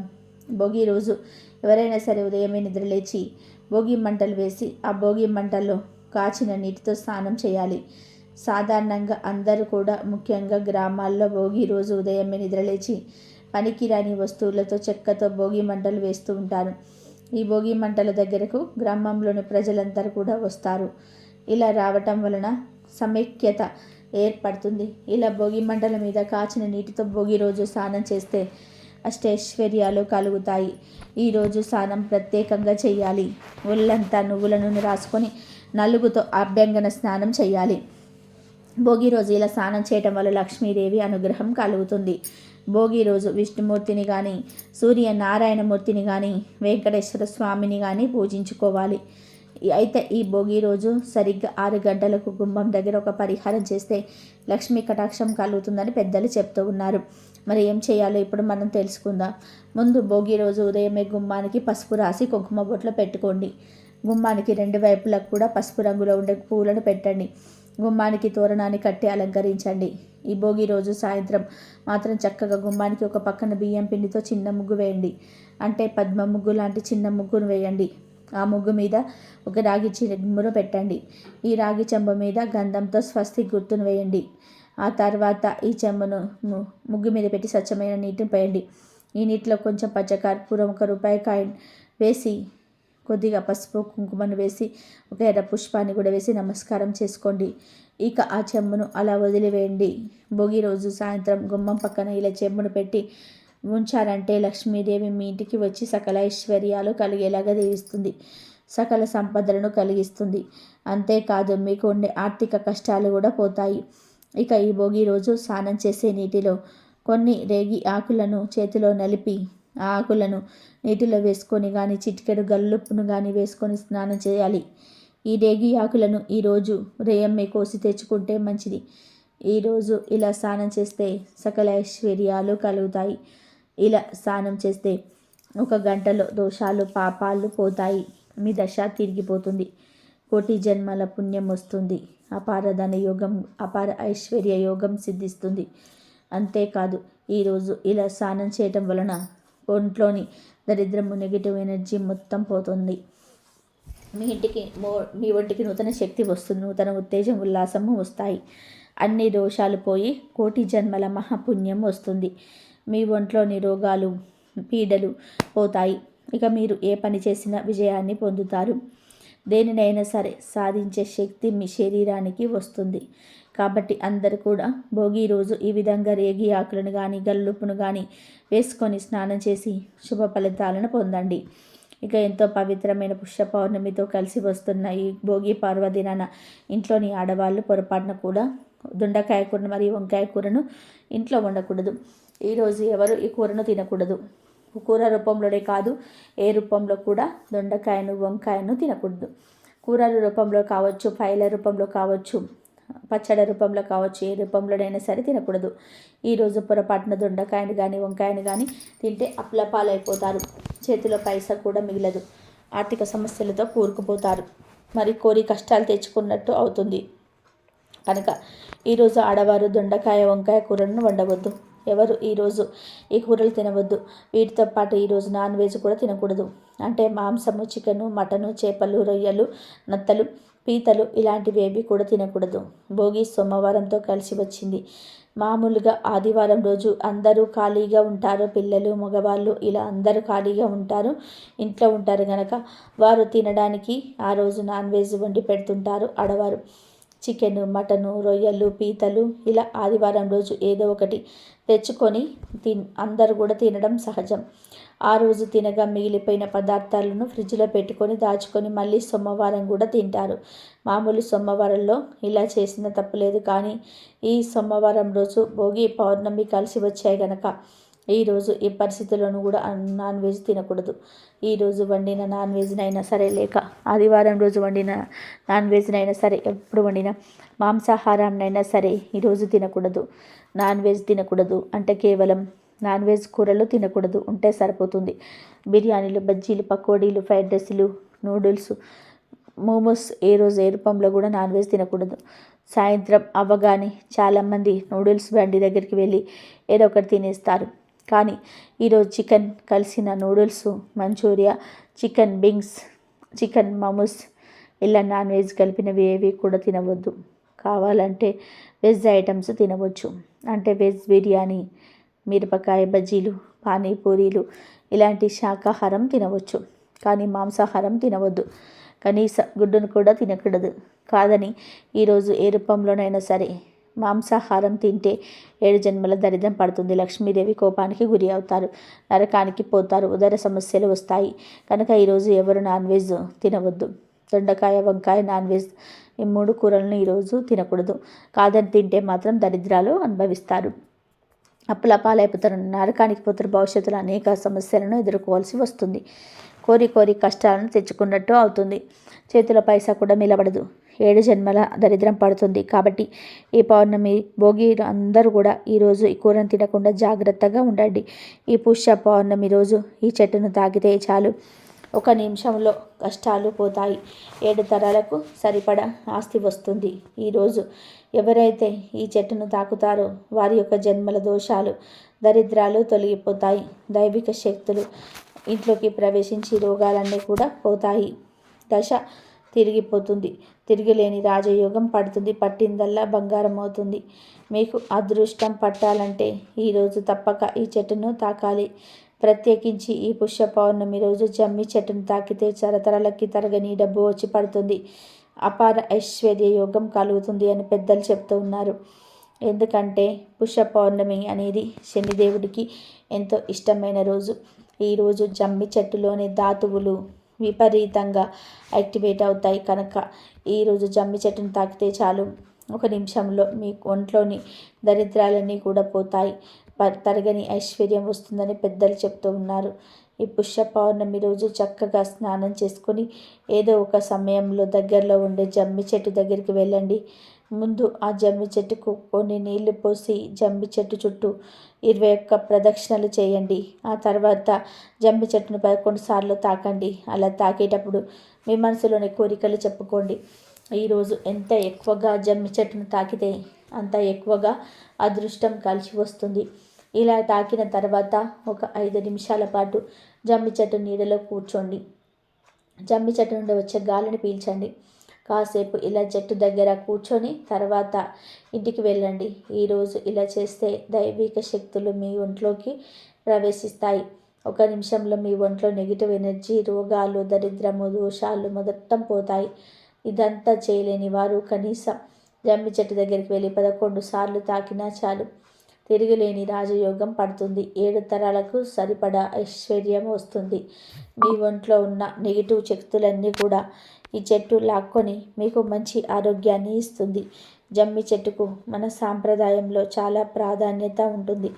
భోగి రోజు ఎవరైనా సరే ఉదయమే నిద్రలేచి భోగి మంటలు వేసి ఆ భోగి మంటల్లో కాచిన నీటితో స్నానం చేయాలి. సాధారణంగా అందరూ కూడా ముఖ్యంగా గ్రామాల్లో భోగి రోజు ఉదయమే నిద్రలేచి పనికిరాని వస్తువులతో చెక్కతో భోగి మంటలు వేస్తూ ఉంటారు. ఈ భోగి మంటల దగ్గరకు గ్రామంలోని ప్రజలందరూ కూడా వస్తారు. ఇలా రావటం వలన సమైక్యత ఏర్పడుతుంది. ఇలా భోగి మంటల మీద కాచిన నీటితో భోగి రోజు స్నానం చేస్తే అష్టైశ్వర్యాలు కలుగుతాయి. ఈరోజు స్నానం ప్రత్యేకంగా చేయాలి. ఒళ్ళంతా నువ్వుల నూనె రాసుకొని నలుగుతో అభ్యంగన స్నానం చేయాలి. భోగి రోజు ఇలా స్నానం చేయటం వల్ల లక్ష్మీదేవి అనుగ్రహం కలుగుతుంది. భోగి రోజు విష్ణుమూర్తిని కానీ, సూర్యనారాయణమూర్తిని కానీ, వెంకటేశ్వర స్వామిని కానీ పూజించుకోవాలి. అయితే ఈ భోగి రోజు సరిగ్గా 6 గంటలకు గుమ్మం దగ్గర ఒక పరిహారం చేస్తే లక్ష్మీ కటాక్షం కలుగుతుందని పెద్దలు చెప్తూ ఉన్నారు. మరి ఏం చేయాలో ఇప్పుడు మనం తెలుసుకుందాం. ముందు భోగి రోజు ఉదయమే గుమ్మానికి పసుపు రాసి కుంకుమ బొట్లు పెట్టుకోండి. గుమ్మానికి 2 వైపులకు కూడా పసుపు రంగులో ఉండే పూలను పెట్టండి. గుమ్మానికి తోరణాన్ని కట్టి అలంకరించండి. ఈ భోగి రోజు సాయంత్రం మాత్రం చక్కగా గుమ్మానికి ఒక పక్కన బియ్యం పిండితో చిన్న ముగ్గు వేయండి. అంటే పద్మ ముగ్గు లాంటి చిన్న ముగ్గును వేయండి. ఆ ముగ్గు మీద ఒక రాగి చెంబును పెట్టండి. ఈ రాగి చెంబు మీద గంధంతో స్వస్తి గుర్తును వేయండి. ఆ తర్వాత ఈ చెంబును ముగ్గు మీద పెట్టి స్వచ్ఛమైన నీటిని పోయండి. ఈ నీటిలో కొంచెం పచ్చకర్పూరం, 1 రూపాయి కాయిన్ వేసి, కొద్దిగా పసుపు కుంకుమను వేసి, ఒక ఎర్ర పుష్పాన్ని కూడా వేసి నమస్కారం చేసుకోండి. ఇక ఆ చెంబును అలా వదిలివేయండి. భోగి రోజు సాయంత్రం గుమ్మం పక్కన ఇలా చెంబును పెట్టి ఉంచారంటే లక్ష్మీదేవి మీ ఇంటికి వచ్చి సకల ఐశ్వర్యాలు కలిగేలాగా దీవిస్తుంది. సకల సంపదలను కలిగిస్తుంది. అంతేకాదు మీకు ఉండే ఆర్థిక కష్టాలు కూడా పోతాయి. ఇక ఈ భోగి రోజు స్నానం చేసే నీటిలో కొన్ని రేగి ఆకులను చేతిలో నలిపి ఆ ఆకులను నీటిలో వేసుకొని కానీ, చిటికెడు గల్లుప్పును కానీ వేసుకొని స్నానం చేయాలి. ఈ రేగి ఆకులను ఈరోజు ఉదయమే కోసి తెచ్చుకుంటే మంచిది. ఈరోజు ఇలా స్నానం చేస్తే సకల ఐశ్వర్యాలు కలుగుతాయి. ఇలా స్నానం చేస్తే 1 గంటలో దోషాలు పాపాలు పోతాయి. మీ దశ తిరిగిపోతుంది. కోటి జన్మల పుణ్యం వస్తుంది. అపార ధన యోగం, అపార ఐశ్వర్య యోగం సిద్ధిస్తుంది. అంతేకాదు ఈరోజు ఇలా స్నానం చేయటం వలన ఒంట్లోని దరిద్రము, నెగిటివ్ ఎనర్జీ మొత్తం పోతుంది. మీ ఒంటికి నూతన శక్తి వస్తుంది. నూతన ఉత్తేజం, ఉల్లాసము వస్తాయి. అన్ని దోషాలు పోయి కోటి జన్మల మహాపుణ్యం వస్తుంది. మీ ఒంట్లోని రోగాలు, పీడలు పోతాయి. ఇక మీరు ఏ పని చేసినా విజయాన్ని పొందుతారు. దేనినైనా సరే సాధించే శక్తి మీ శరీరానికి వస్తుంది. కాబట్టి అందరూ కూడా భోగి రోజు ఈ విధంగా రేగి ఆకులను కానీ, గల్లుప్పును కానీ వేసుకొని స్నానం చేసి శుభ ఫలితాలను పొందండి. ఇక ఎంతో పవిత్రమైన పుష్య పౌర్ణమితో కలిసి వస్తున్న ఈ భోగి పర్వదినాన ఇంట్లోని ఆడవాళ్ళు పొరపాటున కూడా దొండకాయ కూర మరియు వంకాయ కూరను ఇంట్లో వండకూడదు. ఈరోజు ఎవరు ఈ కూరను తినకూడదు. కూర రూపంలోనే కాదు, ఏ రూపంలో కూడా దొండకాయను, వంకాయను తినకూడదు. కూరల రూపంలో కావచ్చు, ఫ్రైల రూపంలో కావచ్చు, పచ్చడి రూపంలో కావచ్చు, ఏ రూపంలోనైనా సరే తినకూడదు. ఈరోజు పొరపాటున దొండకాయను కానీ, వంకాయను కానీ తింటే అప్లపాలైపోతారు. చేతిలో పైసా కూడా మిగలదు. ఆర్థిక సమస్యలతో కూరుకుపోతారు. మరి కోరి కష్టాలు తెచ్చుకున్నట్టు అవుతుంది. కనుక ఈరోజు ఆడవారు దొండకాయ, వంకాయ కూరలను వండవద్దు. ఎవరు ఈరోజు ఈ కూరలు తినవద్దు. వీటితో పాటు ఈరోజు నాన్ వెజ్ కూడా తినకూడదు. అంటే మాంసము, చికెను, మటను, చేపలు, రొయ్యలు, నత్తలు, పీతలు ఇలాంటివి ఏవి కూడా తినకూడదు. భోగి సోమవారంతో కలిసి వచ్చింది. మామూలుగా ఆదివారం రోజు అందరూ ఖాళీగా ఉంటారు. పిల్లలు, మగవాళ్ళు ఇలా అందరూ ఖాళీగా ఉంటారు. ఇంట్లో ఉంటారు కనుక వారు తినడానికి ఆ రోజు నాన్ వెజ్ వండి పెడుతుంటారు ఆడవారు. చికెను, మటను, రొయ్యలు, పీతలు ఇలా ఆదివారం రోజు ఏదో ఒకటి తెచ్చుకొని అందరూ కూడా తినడం సహజం. ఆ రోజు తినగా మిగిలిపోయిన పదార్థాలను ఫ్రిడ్జ్లో పెట్టుకొని దాచుకొని మళ్ళీ సోమవారం కూడా తింటారు. మామూలు సోమవారంలో ఇలా చేసిన తప్పులేదు. కానీ ఈ సోమవారం రోజు భోగి పౌర్ణమి కలిసి వచ్చాయి కనుక ఈరోజు ఈ పరిస్థితుల్లోనూ కూడా నాన్ వెజ్ తినకూడదు. ఈరోజు వండిన నాన్ వెజ్నైనా సరే, లేక ఆదివారం రోజు వండిన నాన్ వెజ్నైనా సరే, ఎప్పుడు వండిన మాంసాహారాన్నైనా సరే ఈరోజు తినకూడదు. నాన్ వెజ్ తినకూడదు అంటే కేవలం నాన్ వెజ్ కూరలు తినకూడదు ఉంటే సరిపోతుంది. బిర్యానీలు, బజ్జీలు, పకోడీలు, ఫ్రైడ్ రైస్లు, నూడిల్స్, మోమోస్ ఏ రోజు ఏ రూపంలో కూడా నాన్ వెజ్ తినకూడదు. సాయంత్రం అవ్వగానే చాలామంది నూడిల్స్ బండి దగ్గరికి వెళ్ళి ఏదో ఒకటి తినేస్తారు. కానీ ఈరోజు చికెన్ కలిసిన noodles, Manchuria, chicken wings, chicken momos ఇలా నాన్ వెజ్ కలిపినవి ఏవి కూడా తినవద్దు. కావాలంటే వెజ్ ఐటమ్స్ తినవచ్చు. అంటే వెజ్ బిర్యానీ, మిరపకాయ బజ్జీలు, పానీపూరీలు ఇలాంటి శాకాహారం తినవచ్చు. కానీ మాంసాహారం తినవద్దు. కనీస గుడ్డును కూడా తినకూడదు. కాదని ఈరోజు ఏ రూపంలోనైనా సరే మాంసాహారం తింటే 7 జన్మల దరిద్రం పడుతుంది. లక్ష్మీదేవి కోపానికి గురి అవుతారు, నరకానికి పోతారు, ఉదర సమస్యలు వస్తాయి. కనుక ఈరోజు ఎవరు నాన్ వెజ్ తినవద్దు. దొండకాయ, వంకాయ, నాన్ వెజ్ ఈ 3 కూరలను ఈరోజు తినకూడదు. కాదని తింటే మాత్రం దరిద్రాలు అనుభవిస్తారు, అప్పుల పాలైపోతారు, నరకానికి పోతారు. భవిష్యత్తులో అనేక సమస్యలను ఎదుర్కోవాల్సి వస్తుంది. కోరి కోరి కష్టాలను తెచ్చుకున్నట్టు అవుతుంది. చేతిలో పైసా కూడా నిలబడదు. 7 జన్మల దరిద్రం పడుతుంది. కాబట్టి ఈ పౌర్ణమి భోగి అందరూ కూడా ఈరోజు ఈ కూరను తినకుండా జాగ్రత్తగా ఉండండి. ఈ పుష్య పౌర్ణమి రోజు ఈ చెట్టును తాకితే చాలు, 1 నిమిషంలో కష్టాలు పోతాయి. 7 తరాలకు సరిపడా ఆస్తి వస్తుంది. ఈరోజు ఎవరైతే ఈ చెట్టును తాకుతారో వారి యొక్క జన్మల దోషాలు, దరిద్రాలు తొలగిపోతాయి. దైవిక శక్తులు ఇంట్లోకి ప్రవేశించి రోగాలన్నీ కూడా పోతాయి. దశ తిరిగిపోతుంది. తిరిగిలేని రాజయోగం పడుతుంది. పట్టిందల్లా బంగారం అవుతుంది. మీకు అదృష్టం పట్టాలంటే ఈరోజు తప్పక ఈ చెట్టును తాకాలి. ప్రత్యేకించి ఈ పుష్య పౌర్ణమి రోజు జమ్మి చెట్టును తాకితే తరతరాలకి తరగని డబ్బు వచ్చి పడుతుంది. అపార ఐశ్వర్య యోగం కలుగుతుంది అని పెద్దలు చెప్తూ ఉన్నారు. ఎందుకంటే పుష్య పౌర్ణమి అనేది శనిదేవుడికి ఎంతో ఇష్టమైన రోజు. ఈరోజు జమ్మి చెట్టులోని ధాతువులు విపరీతంగా యాక్టివేట్ అవుతాయి. కనుక ఈరోజు జమ్మి చెట్టును తాకితే చాలు, 1 నిమిషంలో మీ ఒంట్లోని దరిద్రాలన్నీ కూడా పోతాయి. తరగని ఐశ్వర్యం వస్తుందని పెద్దలు చెప్తూ ఉన్నారు. ఈ పుష్య పౌర్ణమి రోజు చక్కగా స్నానం చేసుకొని ఏదో ఒక సమయంలో దగ్గరలో ఉండే జమ్మి చెట్టు దగ్గరికి వెళ్ళండి. ముందు ఆ జమ్మి చెట్టుకు కొన్ని నీళ్లు పోసి జమ్మి చెట్టు చుట్టూ 21 ప్రదక్షిణలు చేయండి. ఆ తర్వాత జమ్మి చెట్టును 11 సార్లు తాకండి. అలా తాకేటప్పుడు మీ మనసులోని కోరికలు చెప్పుకోండి. ఈరోజు ఎంత ఎక్కువగా జమ్మి చెట్టును తాకితే అంత ఎక్కువగా అదృష్టం కలిసి వస్తుంది. ఇలా తాకిన తర్వాత ఒక 5 నిమిషాల పాటు జమ్మి చెట్టు నీడలో కూర్చోండి. జమ్మి చెట్టు నుండి వచ్చే గాలిని పీల్చండి. కాసేపు ఇలా చెట్టు దగ్గర కూర్చొని తర్వాత ఇంటికి వెళ్ళండి. ఈరోజు ఇలా చేస్తే దైవిక శక్తులు మీ ఒంట్లోకి ప్రవేశిస్తాయి. 1 నిమిషంలో మీ ఒంట్లో నెగిటివ్ ఎనర్జీ, రోగాలు, దరిద్రము, దోషాలు మొత్తం పోతాయి. ఇదంతా చేయలేని వారు కనీసం జమ్మి చెట్టు దగ్గరికి వెళ్ళి 11 సార్లు తాకినా చాలు, తిరిగిలేని రాజయోగం పడుతుంది. 7 తరాలకు సరిపడా ఐశ్వర్యం వస్తుంది. మీ ఒంట్లో ఉన్న నెగిటివ్ శక్తులన్నీ కూడా ఈ చెట్టు లాక్కొని మీకు మంచి ఆరోగ్యాన్ని ఇస్తుంది. జమ్మి చెట్టుకు మన సాంప్రదాయంలో చాలా ప్రాధాన్యత ఉంటుంది.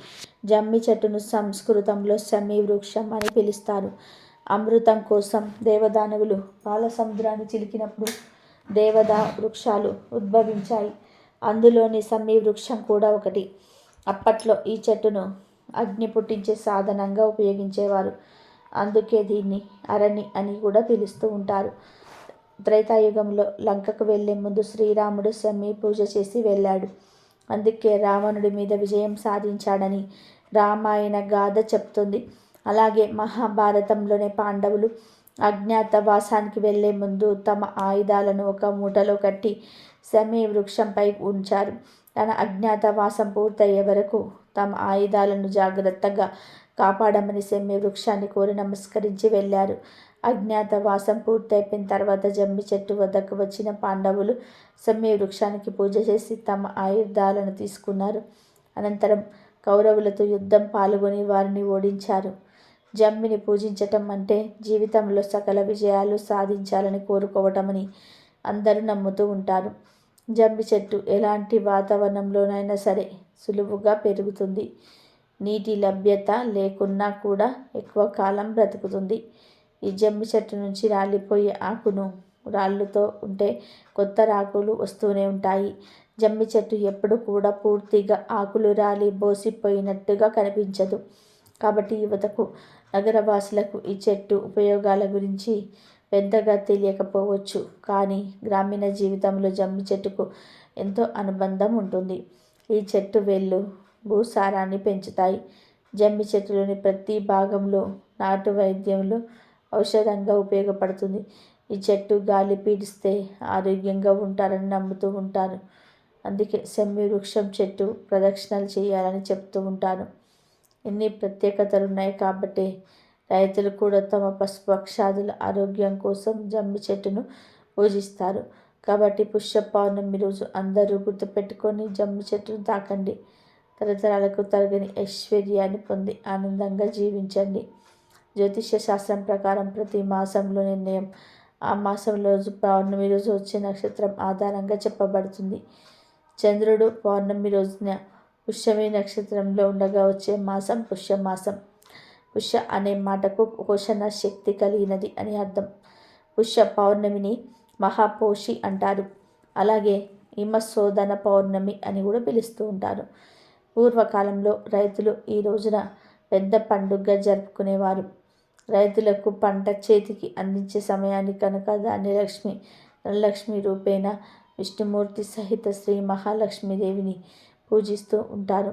జమ్మి చెట్టును సంస్కృతంలో శమీ వృక్షం అని పిలుస్తారు. అమృతం కోసం దేవదానవులు పాల సముద్రాన్ని చిలికినప్పుడు దేవదా వృక్షాలు ఉద్భవించాయి. అందులోని శమీ వృక్షం కూడా ఒకటి. అప్పట్లో ఈ చెట్టును అగ్ని పుట్టించే సాధనంగా ఉపయోగించేవారు. అందుకే దీన్ని అరణి అని కూడా పిలుస్తూ ఉంటారు. త్రేతాయుగంలో లంకకు వెళ్లే ముందు శ్రీరాముడు శమీ పూజ చేసి వెళ్ళాడు. అందుకే రావణుడి మీద విజయం సాధించాడని రామాయణ గాథ చెప్తుంది. అలాగే మహాభారతంలోనే పాండవులు అజ్ఞాతవాసానికి వెళ్లే ముందు తమ ఆయుధాలను ఒక మూటలో కట్టి శమీ వృక్షంపై ఉంచారు. తన అజ్ఞాతవాసం పూర్తయ్యే వరకు తమ ఆయుధాలను జాగ్రత్తగా కాపాడమని శమీ వృక్షాన్ని కోరి నమస్కరించి వెళ్ళారు. అజ్ఞాతవాసం పూర్తయిపోయిన తర్వాత జమ్మి చెట్టు వద్దకు వచ్చిన పాండవులు శమీ వృక్షానికి పూజ చేసి తమ ఆయుధాలను తీసుకున్నారు. అనంతరం కౌరవులతో యుద్ధం పాల్గొని వారిని ఓడించారు. జమ్మిని పూజించటం అంటే జీవితంలో సకల విజయాలు సాధించాలని కోరుకోవటమని అందరూ నమ్ముతూ ఉంటారు. జమ్మి చెట్టు ఎలాంటి వాతావరణంలోనైనా సరే సులువుగా పెరుగుతుంది. నీటి లభ్యత లేకున్నా కూడా ఎక్కువ కాలం బ్రతుకుతుంది. ఈ జమ్మి చెట్టు నుంచి రాలిపోయే ఆకును రాళ్ళుతో ఉంటే కొత్త ఆకులు వస్తూనే ఉంటాయి. జమ్మి చెట్టు ఎప్పుడు కూడా పూర్తిగా ఆకులు రాలి బోసిపోయినట్టుగా కనిపించదు. కాబట్టి యువతకు, నగరవాసులకు ఈ చెట్టు ఉపయోగాల గురించి పెద్దగా తెలియకపోవచ్చు. కానీ గ్రామీణ జీవితంలో జమ్మి చెట్టుకు ఎంతో అనుబంధం ఉంటుంది. ఈ చెట్టు వేళ్ళు భూసారాన్ని పెంచుతాయి. జమ్మి చెట్టులోని ప్రతి భాగంలో నాటు వైద్యంలో ఔషధంగా ఉపయోగపడుతుంది. ఈ చెట్టు గాలి పీడిస్తే ఆరోగ్యంగా ఉంటారని నమ్ముతూ ఉంటారు. అందుకే శమీ వృక్షం చెట్టు ప్రదక్షిణలు చేయాలని చెప్తూ ఉంటాను. ఎన్ని ప్రత్యేకతలు ఉన్నాయి కాబట్టి రైతులు కూడా తమ పశుపక్షాదుల ఆరోగ్యం కోసం జమ్మి చెట్టును పూజిస్తారు. కాబట్టి పుష్య పౌర్ణమి రోజు అందరూ గుర్తుపెట్టుకొని జమ్మి చెట్టును తాకండి. తరతరాలకు తరగని ఐశ్వర్యాన్ని పొంది ఆనందంగా జీవించండి. జ్యోతిష్య శాస్త్రం ప్రకారం ప్రతి మాసంలో నిర్ణయం ఆ మాసం రోజు పౌర్ణమి రోజు వచ్చే నక్షత్రం ఆధారంగా చెప్పబడుతుంది. చంద్రుడు పౌర్ణమి రోజున పుష్యమి నక్షత్రంలో ఉండగా వచ్చే మాసం పుష్యమాసం. పుష్య అనే మాటకు పోషణ శక్తి కలిగినది అని అర్థం. పుష్య పౌర్ణమిని మహాపోషి అంటారు. అలాగే హిమశోధన పౌర్ణమి అని కూడా పిలుస్తూ ఉంటారు. పూర్వకాలంలో రైతులు ఈ రోజున పెద్ద పండుగగా జరుపుకునేవారు. రైతులకు పంట చేతికి అందించే సమయాన్ని కనుక ధాన్యలక్ష్మి, ధనలక్ష్మి రూపేణ విష్ణుమూర్తి సహిత శ్రీ మహాలక్ష్మీదేవిని పూజిస్తూ ఉంటారు.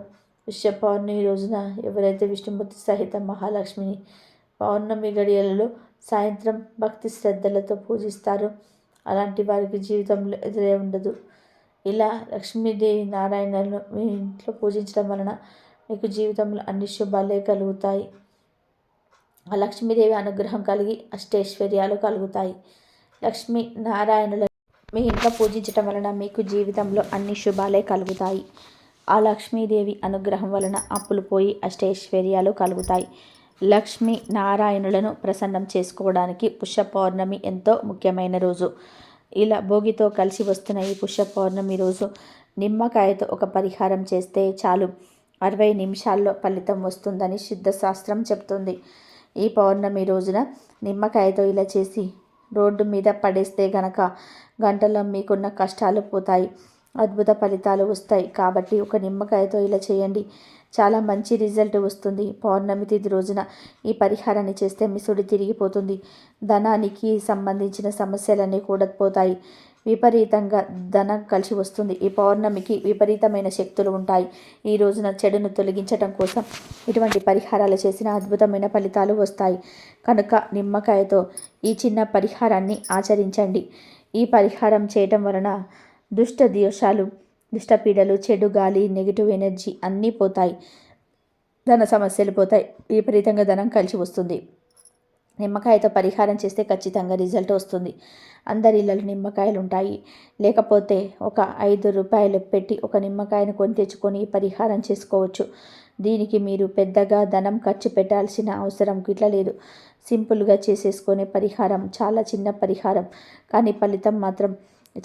పుష్య పౌర్ణమి రోజున ఎవరైతే విష్ణుమూర్తి సహిత మహాలక్ష్మిని పౌర్ణమి గడియలలో సాయంత్రం భక్తి శ్రద్ధలతో పూజిస్తారో అలాంటి వారికి జీవితంలో ఎదురే ఉండదు. ఇలా లక్ష్మీదేవి నారాయణలను మీ ఇంట్లో పూజించడం వలన మీకు జీవితంలో అన్ని శుభాలే కలుగుతాయి. ఆ లక్ష్మీదేవి అనుగ్రహం కలిగి అష్టైశ్వర్యాలు కలుగుతాయి. లక్ష్మీ నారాయణులను మీ ఇంట్లో పూజించటం వలన మీకు జీవితంలో అన్ని శుభాలే కలుగుతాయి. ఆ లక్ష్మీదేవి అనుగ్రహం వలన అప్పులు పోయి అష్టైశ్వర్యాలు కలుగుతాయి. లక్ష్మీ నారాయణులను ప్రసన్నం చేసుకోవడానికి పుష్య పౌర్ణమి ఎంతో ముఖ్యమైన రోజు. ఇలా భోగితో కలిసి వస్తున్న ఈ పుష్య పౌర్ణమి రోజు నిమ్మకాయతో ఒక పరిహారం చేస్తే చాలు 60 నిమిషాల్లో ఫలితం వస్తుందని సిద్ధశాస్త్రం చెప్తుంది. ఈ పౌర్ణమి రోజున నిమ్మకాయతో ఇలా చేసి రోడ్డు మీద పడేస్తే గనక గంటలో మీకున్న కష్టాలు పోతాయి, అద్భుత ఫలితాలు వస్తాయి. కాబట్టి ఒక నిమ్మకాయతో ఇలా చేయండి, చాలా మంచి రిజల్ట్ వస్తుంది. పౌర్ణమి తిథి రోజున ఈ పరిహారాన్ని చేస్తే మీ సుడి తిరిగిపోతుంది. ధనానికి సంబంధించిన సమస్యలన్నీ కూడా పోతాయి. విపరీతంగా ధనం కలిసి వస్తుంది. ఈ పౌర్ణమికి విపరీతమైన శక్తులు ఉంటాయి. ఈ రోజున చెడును తొలగించడం కోసం ఇటువంటి పరిహారాలు చేసిన అద్భుతమైన ఫలితాలు వస్తాయి. కనుక నిమ్మకాయతో ఈ చిన్న పరిహారాన్ని ఆచరించండి. ఈ పరిహారం చేయటం వలన దుష్ట దోషాలు, దుష్టపీడలు, చెడు గాలి, నెగిటివ్ ఎనర్జీ అన్నీ పోతాయి. ధన సమస్యలు పోతాయి. విపరీతంగా ధనం కలిసి వస్తుంది. నిమ్మకాయతో పరిహారం చేస్తే ఖచ్చితంగా రిజల్ట్ వస్తుంది. అందరి ఇళ్ళలో నిమ్మకాయలు ఉంటాయి. లేకపోతే ఒక 5 రూపాయలు పెట్టి ఒక నిమ్మకాయను కొని తెచ్చుకొని పరిహారం చేసుకోవచ్చు. దీనికి మీరు పెద్దగా ధనం ఖర్చు పెట్టాల్సిన అవసరం గిట్ల లేదు. సింపుల్గా చేసేసుకునే పరిహారం, చాలా చిన్న పరిహారం, కానీ ఫలితం మాత్రం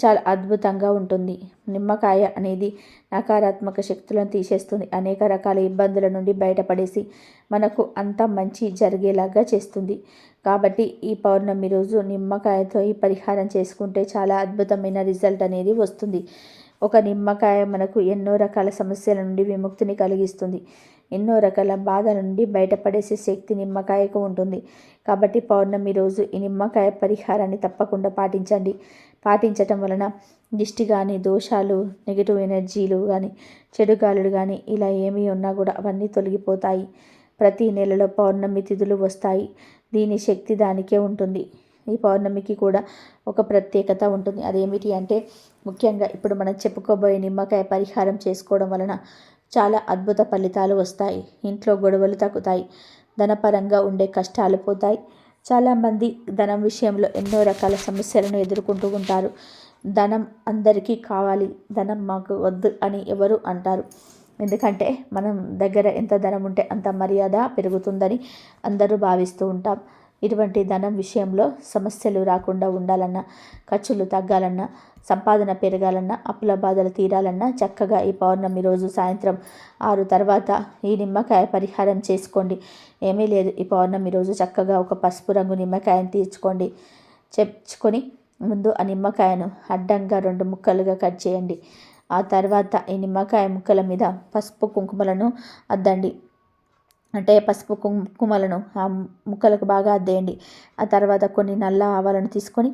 చాలా అద్భుతంగా ఉంటుంది. నిమ్మకాయ అనేది నకారాత్మక శక్తులను తీసేస్తుంది. అనేక రకాల ఇబ్బందుల నుండి బయటపడేసి మనకు అంత మంచి జరిగేలాగా చేస్తుంది. కాబట్టి ఈ పౌర్ణమి రోజు నిమ్మకాయతో ఈ పరిహారం చేసుకుంటే చాలా అద్భుతమైన రిజల్ట్ అనేది వస్తుంది. ఒక నిమ్మకాయ మనకు ఎన్నో రకాల సమస్యల నుండి విముక్తిని కలిగిస్తుంది. ఎన్నో రకాల బాధల నుండి బయటపడేసే శక్తి నిమ్మకాయకు ఉంటుంది. కాబట్టి పౌర్ణమి రోజు ఈ నిమ్మకాయ పరిహారాన్ని తప్పకుండా పాటించండి. పాటించటం వలన దిష్టి కానీ, దోషాలు, నెగిటివ్ ఎనర్జీలు కానీ, చెడు గాలులు కానీ ఇలా ఏమీ ఉన్నా కూడా అవన్నీ తొలగిపోతాయి. ప్రతి నెలలో పౌర్ణమి తిథులు వస్తాయి. దీని శక్తి దానికే ఉంటుంది. ఈ పౌర్ణమికి కూడా ఒక ప్రత్యేకత ఉంటుంది. అదేమిటి అంటే ముఖ్యంగా ఇప్పుడు మనం చెప్పుకోబోయే నిమ్మకాయ పరిహారం చేసుకోవడం వలన చాలా అద్భుత ఫలితాలు వస్తాయి. ఇంట్లో గొడవలు తగ్గుతాయి. ధనపరంగా ఉండే కష్టాలు పోతాయి. చాలామంది ధనం విషయంలో ఎన్నో రకాల సమస్యలను ఎదుర్కొంటూ ఉంటారు. ధనం అందరికీ కావాలి, ధనం మాకు వద్దు అని ఎవరు అంటారు. ఎందుకంటే మనం దగ్గర ఎంత ధనం ఉంటే అంత మర్యాద పెరుగుతుందని అందరూ భావిస్తూ ఉంటాం. ఇటువంటి ధనం విషయంలో సమస్యలు రాకుండా ఉండాలన్నా, ఖర్చులు తగ్గాలన్నా, సంపాదన పెరగాలన్నా, అప్పుల బాధలు తీరాలన్నా చక్కగా ఈ పౌర్ణమి రోజు సాయంత్రం 6 తర్వాత ఈ నిమ్మకాయ పరిహారం చేసుకోండి. ఏమీ లేదు, ఈ పౌర్ణమి రోజు చక్కగా ఒక పసుపు రంగు నిమ్మకాయను తెచ్చుకొని ముందు ఆ నిమ్మకాయను అడ్డంగా 2 ముక్కలుగా కట్ చేయండి. ఆ తర్వాత ఈ నిమ్మకాయ ముక్కల మీద పసుపు కుంకుమలను అద్దండి. అంటే పసుపు కుంకుమలను ఆ ముక్కలకు బాగా అద్దేయండి. ఆ తర్వాత కొన్ని నల్ల ఆవాలను తీసుకొని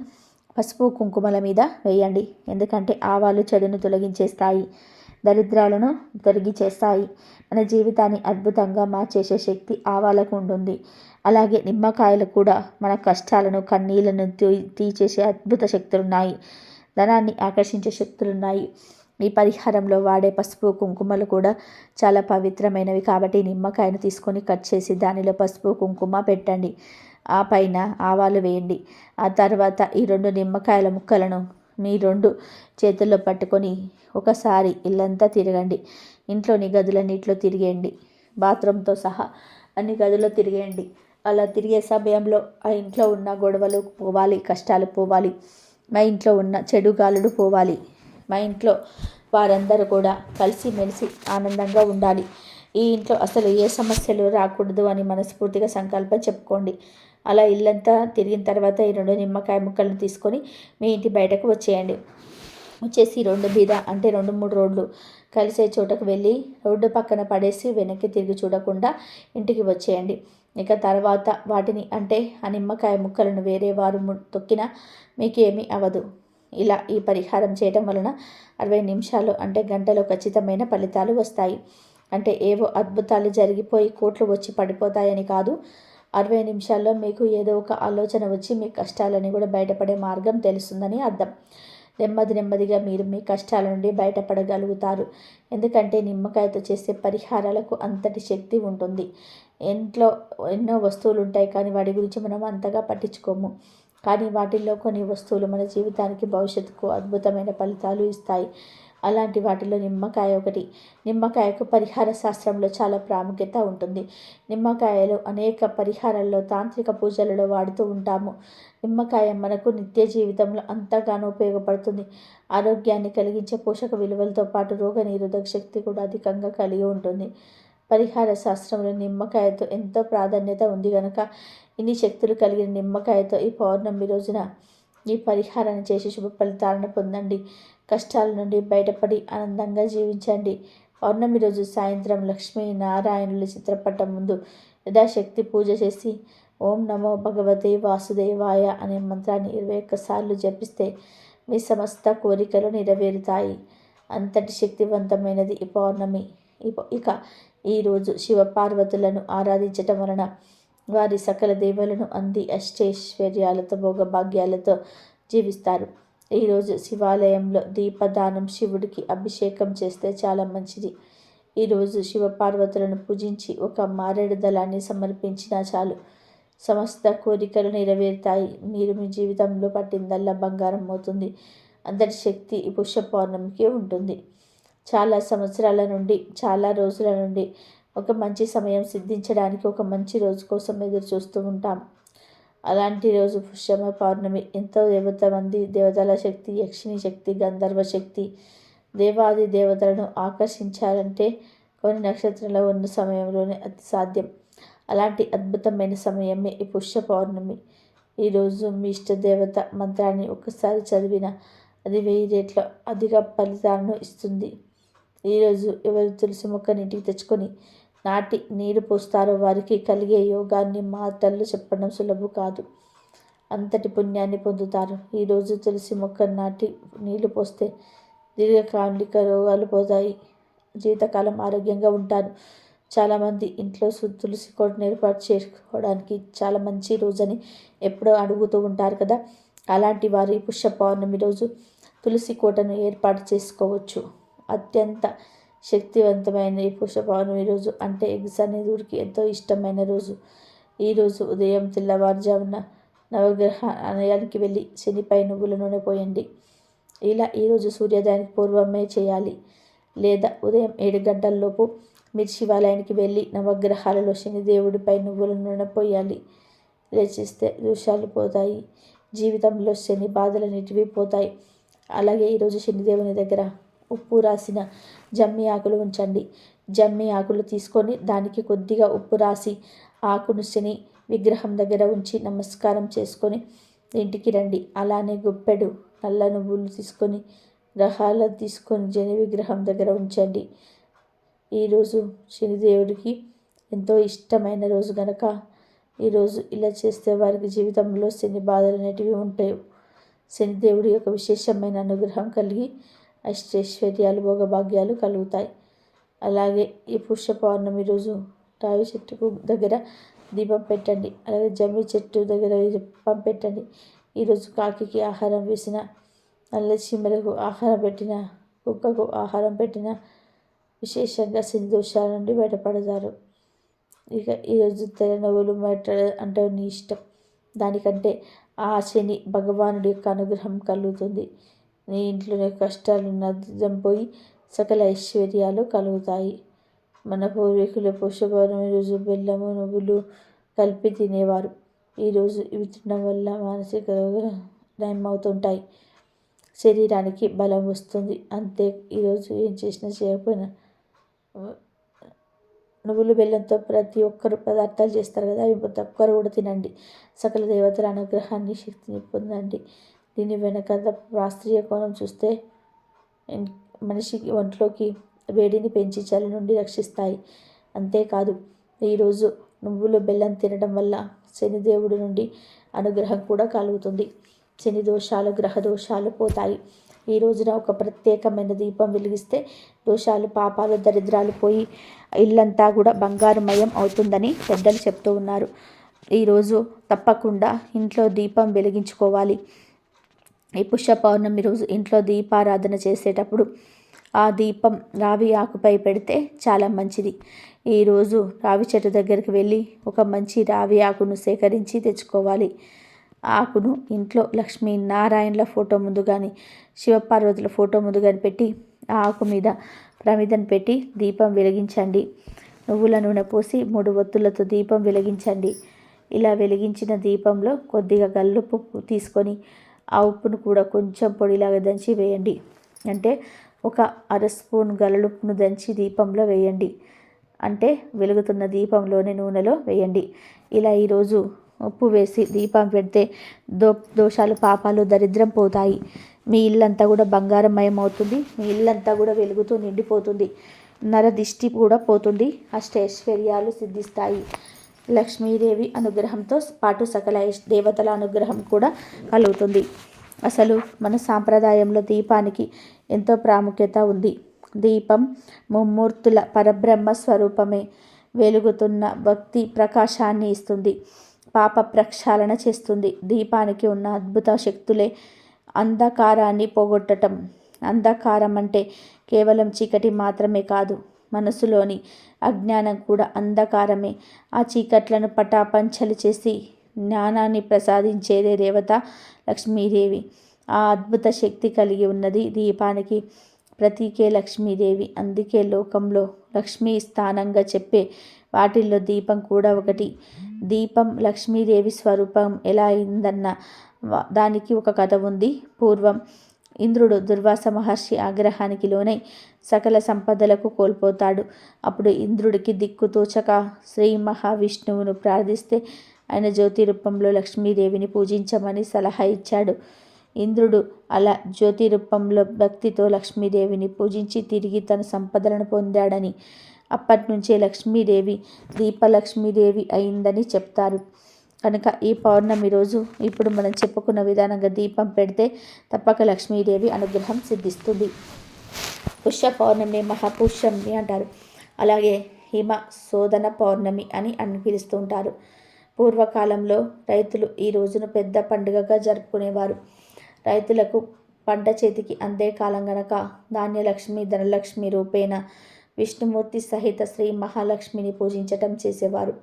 పసుపు కుంకుమల మీద వేయండి. ఎందుకంటే ఆవాలు చెడును తొలగించేస్తాయి, దరిద్రాలను తొలగించేస్తాయి. మన జీవితాన్ని అద్భుతంగా మార్చేసే శక్తి ఆవాలకు ఉంటుంది. అలాగే నిమ్మకాయలు కూడా మన కష్టాలను, కన్నీళ్లను తీసేసే అద్భుత శక్తులున్నాయి. ధనాన్ని ఆకర్షించే శక్తులున్నాయి. ఈ పరిహారంలో వాడే పసుపు కుంకుమలు కూడా చాలా పవిత్రమైనవి. కాబట్టి నిమ్మకాయను తీసుకొని కట్ చేసి దానిలో పసుపు కుంకుమ పెట్టండి. ఆ పైన ఆవాలు వేయండి. ఆ తర్వాత ఈ 2 నిమ్మకాయల ముక్కలను మీ 2 చేతుల్లో పట్టుకొని ఒకసారి ఇల్లంతా తిరగండి. ఇంట్లోని గదులన్నిట్లో తిరిగేయండి. బాత్రూమ్తో సహా అన్ని గదుల్లో తిరిగేయండి. అలా తిరిగే సమయంలో ఆ ఇంట్లో ఉన్న గొడవలు పోవాలి, కష్టాలు పోవాలి, మా ఇంట్లో ఉన్న చెడు గాలులు పోవాలి, మా ఇంట్లో వారందరూ కూడా కలిసిమెలిసి ఆనందంగా ఉండాలి, ఈ ఇంట్లో అసలు ఏ సమస్యలు రాకూడదు అని మనస్ఫూర్తిగా సంకల్పం చెప్పుకోండి. అలా ఇల్లంతా తిరిగిన తర్వాత ఈ 2 నిమ్మకాయ ముక్కలను తీసుకొని మీ ఇంటి బయటకు వచ్చేయండి. వచ్చేసి రోడ్డు మీద అంటే 2-3 రోడ్లు కలిసే చోటకు వెళ్ళి రోడ్డు పక్కన పడేసి వెనక్కి తిరిగి చూడకుండా ఇంటికి వచ్చేయండి. ఇక తర్వాత వాటిని అంటే ఆ నిమ్మకాయ ముక్కలను వేరే వారు తొక్కినా మీకేమీ అవ్వదు. ఇలా ఈ పరిహారం చేయడం వలన 60 నిమిషాలు అంటే గంటలో ఖచ్చితమైన ఫలితాలు వస్తాయి. అంటే ఏవో అద్భుతాలు జరిగిపోయి కోట్లు వచ్చి పడిపోతాయని కాదు. 60 నిమిషాల్లో మీకు ఏదో ఒక ఆలోచన వచ్చి మీ కష్టాలని కూడా బయటపడే మార్గం తెలుస్తుందని అర్థం. నెమ్మదిగా మీరు మీ కష్టాల నుండి బయటపడగలుగుతారు. ఎందుకంటే నిమ్మకాయతో చేసే పరిహారాలకు అంతటి శక్తి ఉంటుంది. ఇంట్లో ఎన్నో వస్తువులు ఉంటాయి, కానీ వాటి గురించి మనం అంతగా పట్టించుకోము. కానీ వాటిల్లో కొన్ని వస్తువులు మన జీవితానికి భవిష్యత్తుకు అద్భుతమైన ఫలితాలు ఇస్తాయి. అలాంటి వాటిలో నిమ్మకాయ ఒకటి. నిమ్మకాయకు పరిహార శాస్త్రంలో చాలా ప్రాముఖ్యత ఉంటుంది. నిమ్మకాయలు అనేక పరిహారాల్లో తాంత్రిక పూజలలో వాడుతూ ఉంటాము. నిమ్మకాయ మనకు నిత్య జీవితంలో అంతగానో ఉపయోగపడుతుంది. ఆరోగ్యాన్ని కలిగించే పోషక విలువలతో పాటు రోగనిరోధక శక్తి కూడా అధికంగా కలిగి ఉంటుంది. పరిహార శాస్త్రంలో నిమ్మకాయతో ఎంతో ప్రాధాన్యత ఉంది కనుక ఇన్ని శక్తులు కలిగిన నిమ్మకాయతో ఈ పౌర్ణమి రోజున ఈ పరిహారాన్ని చేసి శుభ ఫలితాలను పొందండి. కష్టాల నుండి బయటపడి ఆనందంగా జీవించండి. పౌర్ణమి రోజు సాయంత్రం లక్ష్మీ నారాయణుల చిత్రపటం ముందు యథాశక్తి పూజ చేసి ఓం నమో భగవతే వాసుదేవాయ అనే మంత్రాన్ని 21 సార్లు జపిస్తే మీ సమస్త కోరికలు నెరవేరుతాయి. అంతటి శక్తివంతమైనది ఈ పౌర్ణమి. ఇక ఈరోజు శివపార్వతులను ఆరాధించటం వలన వారి సకల దేవలను అంది అష్టైశ్వర్యాలతో భోగభాగ్యాలతో జీవిస్తారు. ఈరోజు శివాలయంలో దీపదానం, శివుడికి అభిషేకం చేస్తే చాలా మంచిది. ఈరోజు శివపార్వతులను పూజించి ఒక మారేడు దళాన్ని సమర్పించినా చాలు, సమస్త కోరికలు నెరవేరుతాయి. మీరు మీ జీవితంలో పట్టిందల్లా బంగారం అవుతుంది. అంతటి శక్తి ఈ పుష్య పౌర్ణమికి ఉంటుంది. చాలా సంవత్సరాల నుండి, చాలా రోజుల నుండి ఒక మంచి సమయం సిద్ధించడానికి ఒక మంచి రోజు కోసం ఎదురు చూస్తూ ఉంటాం. అలాంటి రోజు పుష్యమ పౌర్ణమి. ఎంతో దేవతల శక్తి, యక్షిణి శక్తి, గంధర్వ శక్తి, దేవాది దేవతలను ఆకర్షించాలంటే కొన్ని నక్షత్రంలో ఉన్న సమయంలోనే అతి సాధ్యం. అలాంటి అద్భుతమైన సమయమే ఈ పుష్య పౌర్ణమి. ఈరోజు మీ ఇష్టదేవత మంత్రాన్ని ఒక్కసారి చదివిన అది 1000 రెట్ల అధిక ఫలితాలను ఇస్తుంది. ఈరోజు ఎవరు తులసి మొక్కని ఇంటికి తెచ్చుకొని నాటి నీరు పోస్తారో వారికి కలిగే యోగాన్ని మాటల్లో చెప్పడం సులభం కాదు. అంతటి పుణ్యాన్ని పొందుతారు. ఈరోజు తులసి మొక్కను నాటి నీళ్లు పోస్తే దీర్ఘకాలిక రోగాలు పోతాయి, జీవితకాలం ఆరోగ్యంగా ఉంటారు. చాలామంది ఇంట్లో తులసి కోటను ఏర్పాటు చేసుకోవడానికి చాలా మంచి రోజని ఎప్పుడో అడుగుతూ ఉంటారు కదా. అలాంటి వారు ఈ పుష్య పౌర్ణమి రోజు తులసి కోటను ఏర్పాటు చేసుకోవచ్చు. అత్యంత శక్తివంతమైన ఈ పుష్య పౌర్ణమి రోజు అంటే శనిదేవుడికి ఎంతో ఇష్టమైన రోజు. ఈరోజు ఉదయం తెల్లవారుజామున నవగ్రహ ఆలయానికి వెళ్ళి శనిపై నువ్వుల నూనె పోయండి. ఇలా ఈరోజు సూర్యోదయానికి పూర్వమే చేయాలి, లేదా ఉదయం 7 గంటలలోపు మీరు శివాలయానికి వెళ్ళి నవగ్రహాలలో శనిదేవుడిపై నువ్వుల నూనె పోయాలి. ఇలా చేస్తే దోషాలు పోతాయి, జీవితంలో శని బాధలన్నిటివి పోతాయి. అలాగే ఈరోజు శనిదేవుని దగ్గర ఉప్పు రాసిన జమ్మి ఆకులు ఉంచండి. జమ్మి ఆకులు తీసుకొని దానికి కొద్దిగా ఉప్పు రాసి ఆకును శని విగ్రహం దగ్గర ఉంచి నమస్కారం చేసుకొని ఇంటికి రండి. అలానే గుప్పెడు నల్ల నువ్వులు తీసుకొని గ్రహాలను తీసుకొని శని విగ్రహం దగ్గర ఉంచండి. ఈరోజు శనిదేవుడికి ఎంతో ఇష్టమైన రోజు కనుక ఈరోజు ఇలా చేస్తే వారికి జీవితంలో శని బాధలు అనేటివి ఉంటాయి. శనిదేవుడి యొక్క విశేషమైన అనుగ్రహం కలిగి అష్టైశ్వర్యాలు, భోగభాగ్యాలు కలుగుతాయి. అలాగే ఈ పుష్య పౌర్ణమి రోజు రావి చెట్టుకు దగ్గర దీపం పెట్టండి. అలాగే జమ్మి చెట్టు దగ్గర దీపం పెట్టండి. ఈరోజు కాకికి ఆహారం వేసిన, నల్ల చీమలకు ఆహారం పెట్టిన, కుక్కకు ఆహారం పెట్టిన విశేషంగా శని దోషాల నుండి బయటపడతారు. ఇక ఈరోజు తెల్ల నువ్వులు అంటే నీ ఇష్టం. దానికంటే ఆ శని భగవానుడి యొక్క అనుగ్రహం కలుగుతుంది. నీ ఇంట్లోనే కష్టాలు నద్దం పోయి సకల ఐశ్వర్యాలు కలుగుతాయి. మన పూర్వీకులు పుష్యపౌర్ణమి రోజు బెల్లము నువ్వులు కలిపి తినేవారు. ఈరోజు ఇవి తినడం వల్ల మానసిక రోగాలు నయమవుతుంటాయి, శరీరానికి బలం వస్తుంది. అంతే, ఈరోజు ఏం చేసినా చేయకపోయినా నువ్వులు బెల్లంతో ప్రతి ఒక్కరు పదార్థాలు చేస్తారు కదా, అవి ప్రతి ఒక్కరు కూడా తినండి. సకల దేవతల అనుగ్రహాన్ని, శక్తిని పొందండి. దీని వెనక శాస్త్రీయ కోణం చూస్తే మనిషికి ఒంట్లోకి వేడిని పెంచి చలి నుండి రక్షిస్తాయి. అంతేకాదు, ఈరోజు నువ్వులు బెల్లం తినడం వల్ల శనిదేవుడి నుండి అనుగ్రహం కూడా కలుగుతుంది. శని దోషాలు, గ్రహ దోషాలు పోతాయి. ఈ రోజున ఒక ప్రత్యేకమైన దీపం వెలిగిస్తే దోషాలు, పాపాలు, దరిద్రాలు పోయి ఇల్లంతా కూడా బంగారుమయం అవుతుందని పెద్దలు చెప్తూ ఉన్నారు. ఈరోజు తప్పకుండా ఇంట్లో దీపం వెలిగించుకోవాలి. ఈ పుష్య పౌర్ణమి రోజు ఇంట్లో దీపారాధన చేసేటప్పుడు ఆ దీపం రావి ఆకుపై పెడితే చాలా మంచిది. ఈరోజు రావి చెట్టు దగ్గరికి వెళ్ళి ఒక మంచి రావి ఆకును సేకరించి తెచ్చుకోవాలి. ఆకును ఇంట్లో లక్ష్మీనారాయణల ఫోటో ముందు కానీ, శివపార్వతుల ఫోటో ముందు కానీ పెట్టి ఆ ఆకు మీద ప్రమిదను పెట్టి దీపం వెలిగించండి. నువ్వుల నూనె పోసి 3 ఒత్తులతో దీపం వెలిగించండి. ఇలా వెలిగించిన దీపంలో కొద్దిగా గల్లుప్పు తీసుకొని ఆ ఉప్పును కూడా కొంచెం పొడిలాగా దంచి వేయండి. అంటే ఒక 1/2 స్పూన్ గల్లుప్పును దంచి దీపంలో వేయండి. అంటే వెలుగుతున్న దీపంలోనే నూనెలో వేయండి. ఇలా ఈరోజు ఉప్పు వేసి దీపం పెడితే దోషాలు, పాపాలు, దరిద్రం పోతాయి. మీ ఇల్లంతా కూడా బంగారమయం అవుతుంది. మీ ఇల్లంతా కూడా వెలుగుతూ నిండిపోతుంది. నరదిష్టి కూడా పోతుంది. అష్టైశ్వర్యాలు సిద్ధిస్తాయి. లక్ష్మీదేవి అనుగ్రహంతో పాటు సకల దేవతల అనుగ్రహం కూడా కలుగుతుంది. అసలు మన సాంప్రదాయంలో దీపానికి ఎంతో ప్రాముఖ్యత ఉంది. దీపం ముమ్మూర్తుల పరబ్రహ్మ స్వరూపమే. వెలుగుతున్న భక్తి ప్రకాశాన్ని ఇస్తుంది, పాప ప్రక్షాళన చేస్తుంది. దీపానికి ఉన్న అద్భుత శక్తులే అంధకారాన్ని పోగొట్టడం. అంధకారం అంటే కేవలం చీకటి మాత్రమే కాదు, మనసులోని అజ్ఞానం కూడా అంధకారమే. ఆ చీకట్లను పటాపంచలు చేసి జ్ఞానాన్ని ప్రసాదించేదే దేవత లక్ష్మీదేవి. ఆ అద్భుత శక్తి కలిగి ఉన్నది దీపానికి. ప్రతీకే లక్ష్మీదేవి. అందుకే లోకంలో లక్ష్మీ స్థానంగా చెప్పే వాటిల్లో దీపం కూడా ఒకటి. దీపం లక్ష్మీదేవి స్వరూపం ఎలా అయిందన్న దానికి ఒక కథ ఉంది. పూర్వం ఇంద్రుడు దుర్వాస మహర్షి ఆగ్రహానికి లోనై సకల సంపదలకు కోల్పోతాడు. అప్పుడు ఇంద్రుడికి దిక్కు తోచక శ్రీ మహావిష్ణువును ప్రార్థిస్తే ఆయన జ్యోతి రూపంలో లక్ష్మీదేవిని పూజించమని సలహా ఇచ్చాడు. ఇంద్రుడు అలా జ్యోతి రూపంలో భక్తితో లక్ష్మీదేవిని పూజించి తిరిగి తన సంపదలను పొందాడని, అప్పటి నుంచే లక్ష్మీదేవి దీపలక్ష్మీదేవి అయిందని చెప్తారు. కనుక ఈ పౌర్ణమి రోజు ఇప్పుడు మనం చెప్పుకున్న విధానంగా దీపం పెడితే తప్పక లక్ష్మీదేవి అనుగ్రహం సిద్ధిస్తుంది. పుష్య పౌర్ణమి మహాపుష్యమి అంటారు. అలాగే హిమ శోధన పౌర్ణమి అని పిలుస్తూ ఉంటారు. పూర్వకాలంలో రైతులు ఈ రోజును పెద్ద పండుగగా జరుపుకునేవారు. రైతులకు పంట చేతికి అందే కాలం గనక ధాన్యలక్ష్మి, ధనలక్ష్మి రూపేణ విష్ణుమూర్తి సహిత శ్రీ మహాలక్ష్మిని పూజించటం చేసేవారు.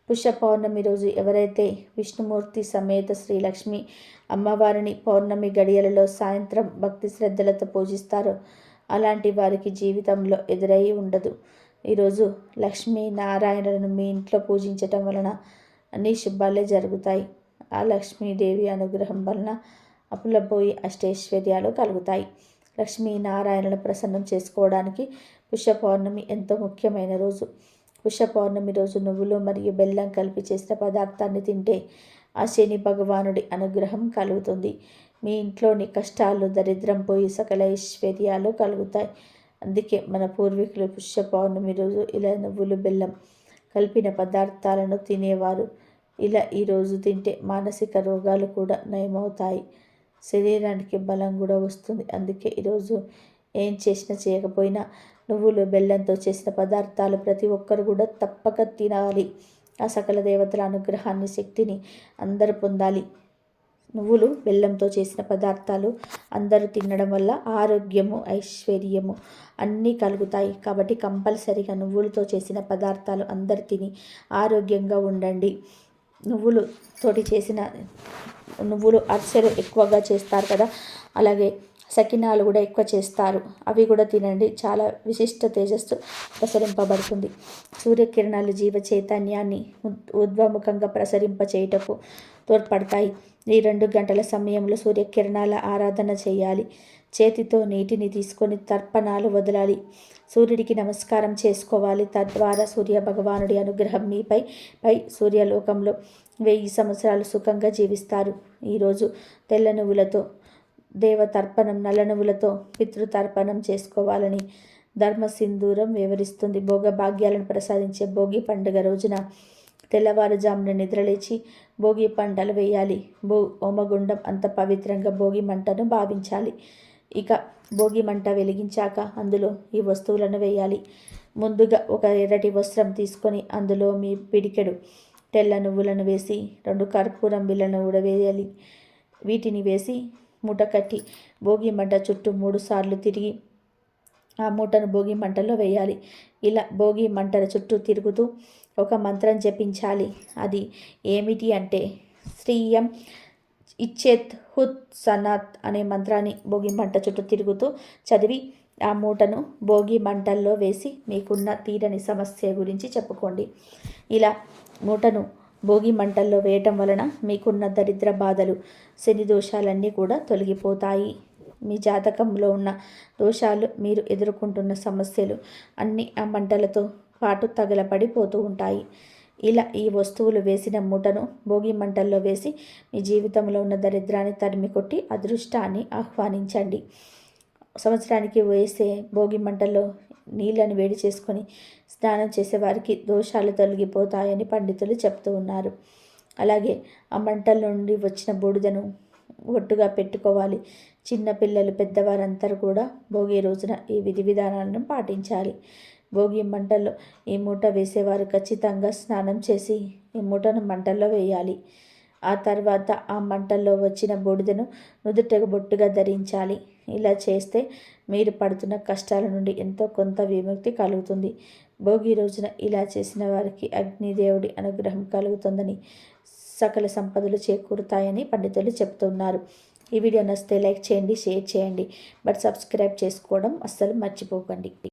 పుష్య పౌర్ణమి రోజు ఎవరైతే విష్ణుమూర్తి సమేత శ్రీలక్ష్మి అమ్మవారిని పౌర్ణమి గడియలలో సాయంత్రం భక్తి శ్రద్ధలతో పూజిస్తారో అలాంటి వారికి జీవితంలో ఎదురై ఉండదు. ఈరోజు లక్ష్మీ నారాయణలను మీ ఇంట్లో పూజించటం వలన అన్ని శుభాలే జరుగుతాయి. ఆ లక్ష్మీదేవి అనుగ్రహం వలన అప్పులపోయి అష్టైశ్వర్యాలు కలుగుతాయి. లక్ష్మీనారాయణను ప్రసన్నం చేసుకోవడానికి పుష్య పౌర్ణమి ఎంతో ముఖ్యమైన రోజు. పుష్య పౌర్ణమి రోజు నువ్వులు మరియు బెల్లం కలిపి చేసిన పదార్థాన్ని తింటే ఆ శని భగవానుడి అనుగ్రహం కలుగుతుంది. మీ ఇంట్లోని కష్టాలు, దరిద్రం పోయి సకల ఐశ్వర్యాలు కలుగుతాయి. అందుకే మన పూర్వీకులు పుష్య పౌర్ణమి రోజు ఇలా నువ్వులు బెల్లం కలిపిన పదార్థాలను తినేవారు. ఇలా ఈరోజు తింటే మానసిక రోగాలు కూడా నయమవుతాయి, శరీరానికి బలం కూడా వస్తుంది. అందుకే ఈరోజు ఏం చేసినా చేయకపోయినా నువ్వులు బెల్లంతో చేసిన పదార్థాలు ప్రతి ఒక్కరు కూడా తప్పక తినాలి. ఆ సకల దేవతల అనుగ్రహాన్ని, శక్తిని అందరూ పొందాలి. నువ్వులు బెల్లంతో చేసిన పదార్థాలు అందరూ తినడం వల్ల ఆరోగ్యము, ఐశ్వర్యము అన్నీ కలుగుతాయి. కాబట్టి కంపల్సరీగా నువ్వులతో చేసిన పదార్థాలు అందరు తిని ఆరోగ్యంగా ఉండండి. నువ్వులు అరిసెలు ఎక్కువగా చేస్తారు కదా, అలాగే సకినాలు కూడా ఎక్కువ చేస్తారు, అవి కూడా తినండి. చాలా విశిష్ట తేజస్సు ప్రసరింపబడుతుంది. సూర్యకిరణాలు జీవ చైతన్యాన్ని ఊర్ధ్వముఖంగా ప్రసరింపచేయుటకు తోడ్పడతాయి. ఈ 2 గంటల సమయంలో సూర్యకిరణాల ఆరాధన చేయాలి. చేతితో నీటిని తీసుకొని తర్పణాలు వదలాలి. సూర్యుడికి నమస్కారం చేసుకోవాలి. తద్వారా సూర్య భగవానుడి అనుగ్రహం మీపై సూర్యలోకంలో 1000 సంవత్సరాలు సుఖంగా జీవిస్తారు. ఈరోజు తెల్ల నువ్వులతో దేవతర్పణం, నల్ల నువ్వులతో పితృతర్పణం చేసుకోవాలని ధర్మసింధూరం వివరిస్తుంది. భోగభాగ్యాలను ప్రసాదించే భోగి పండుగ రోజున తెల్లవారుజామున నిద్రలేచి భోగి పంటలు వేయాలి. హోమగుండం అంత పవిత్రంగా భోగి మంటను భావించాలి. ఇక భోగి మంట వెలిగించాక అందులో ఈ వస్తువులను వేయాలి. ముందుగా ఒక ఎర్రటి వస్త్రం తీసుకొని అందులో మీ పిడికెడు తెల్ల నువ్వులను వేసి 2 కర్పూరం బిళ్ళను కూడా వేయాలి. వీటిని వేసి మూట కట్టి భోగి మంట చుట్టూ 3 సార్లు తిరిగి ఆ మూటను భోగి మంటలో వేయాలి. ఇలా భోగి మంటల చుట్టూ తిరుగుతూ ఒక మంత్రం జపించాలి. అది ఏమిటి అంటే శ్రీయం ఇచ్చేత్ హుత్ సనాత్ అనే మంత్రాన్ని భోగి మంట చుట్టూ తిరుగుతూ చదివి ఆ మూటను భోగి మంటల్లో వేసి మీకున్న తీరని సమస్య గురించి చెప్పుకోండి. ఇలా మూటను భోగి మంటల్లో వేయటం వలన మీకున్న దరిద్ర బాధలు, శని దోషాలన్నీ కూడా తొలగిపోతాయి. మీ జాతకంలో ఉన్న దోషాలు, మీరు ఎదుర్కొంటున్న సమస్యలు అన్నీ ఆ మంటలతో పాటు తగలపడిపోతూ ఉంటాయి. ఇలా ఈ వస్తువులు వేసిన మూటను భోగి మంటల్లో వేసి మీ జీవితంలో ఉన్న దరిద్రాన్ని తరిమి కొట్టి అదృష్టాన్ని ఆహ్వానించండి. సంవత్సరానికి వేసే భోగి మంటల్లో నీళ్ళని వేడి చేసుకొని స్నానం చేసేవారికి దోషాలు తొలగిపోతాయని పండితులు చెప్తూ ఉన్నారు. అలాగే ఆ మంటల నుండి వచ్చిన బూడిదను ఒట్టుగా పెట్టుకోవాలి. చిన్నపిల్లలు, పెద్దవారందరూ కూడా భోగి రోజున ఈ విధి విధానాలను పాటించాలి. భోగి మంటల్లో ఈ మూట వేసేవారు ఖచ్చితంగా స్నానం చేసి ఈ మూటను మంటల్లో వేయాలి. ఆ తర్వాత ఆ మంటల్లో వచ్చిన బూడిదను నుదుట బొట్టుగా ధరించాలి. ఇలా చేస్తే మీరు పడుతున్న కష్టాల నుండి ఎంతో కొంత విముక్తి కలుగుతుంది. భోగి రోజున ఇలా చేసిన వారికి అగ్నిదేవుడి అనుగ్రహం కలుగుతుందని, సకల సంపదలు చేకూరుతాయని పండితులు చెప్తున్నారు. ఈ వీడియో నచ్చితే లైక్ చేయండి, షేర్ చేయండి, బట్ సబ్స్క్రైబ్ చేసుకోవడం అస్సలు మర్చిపోకండి.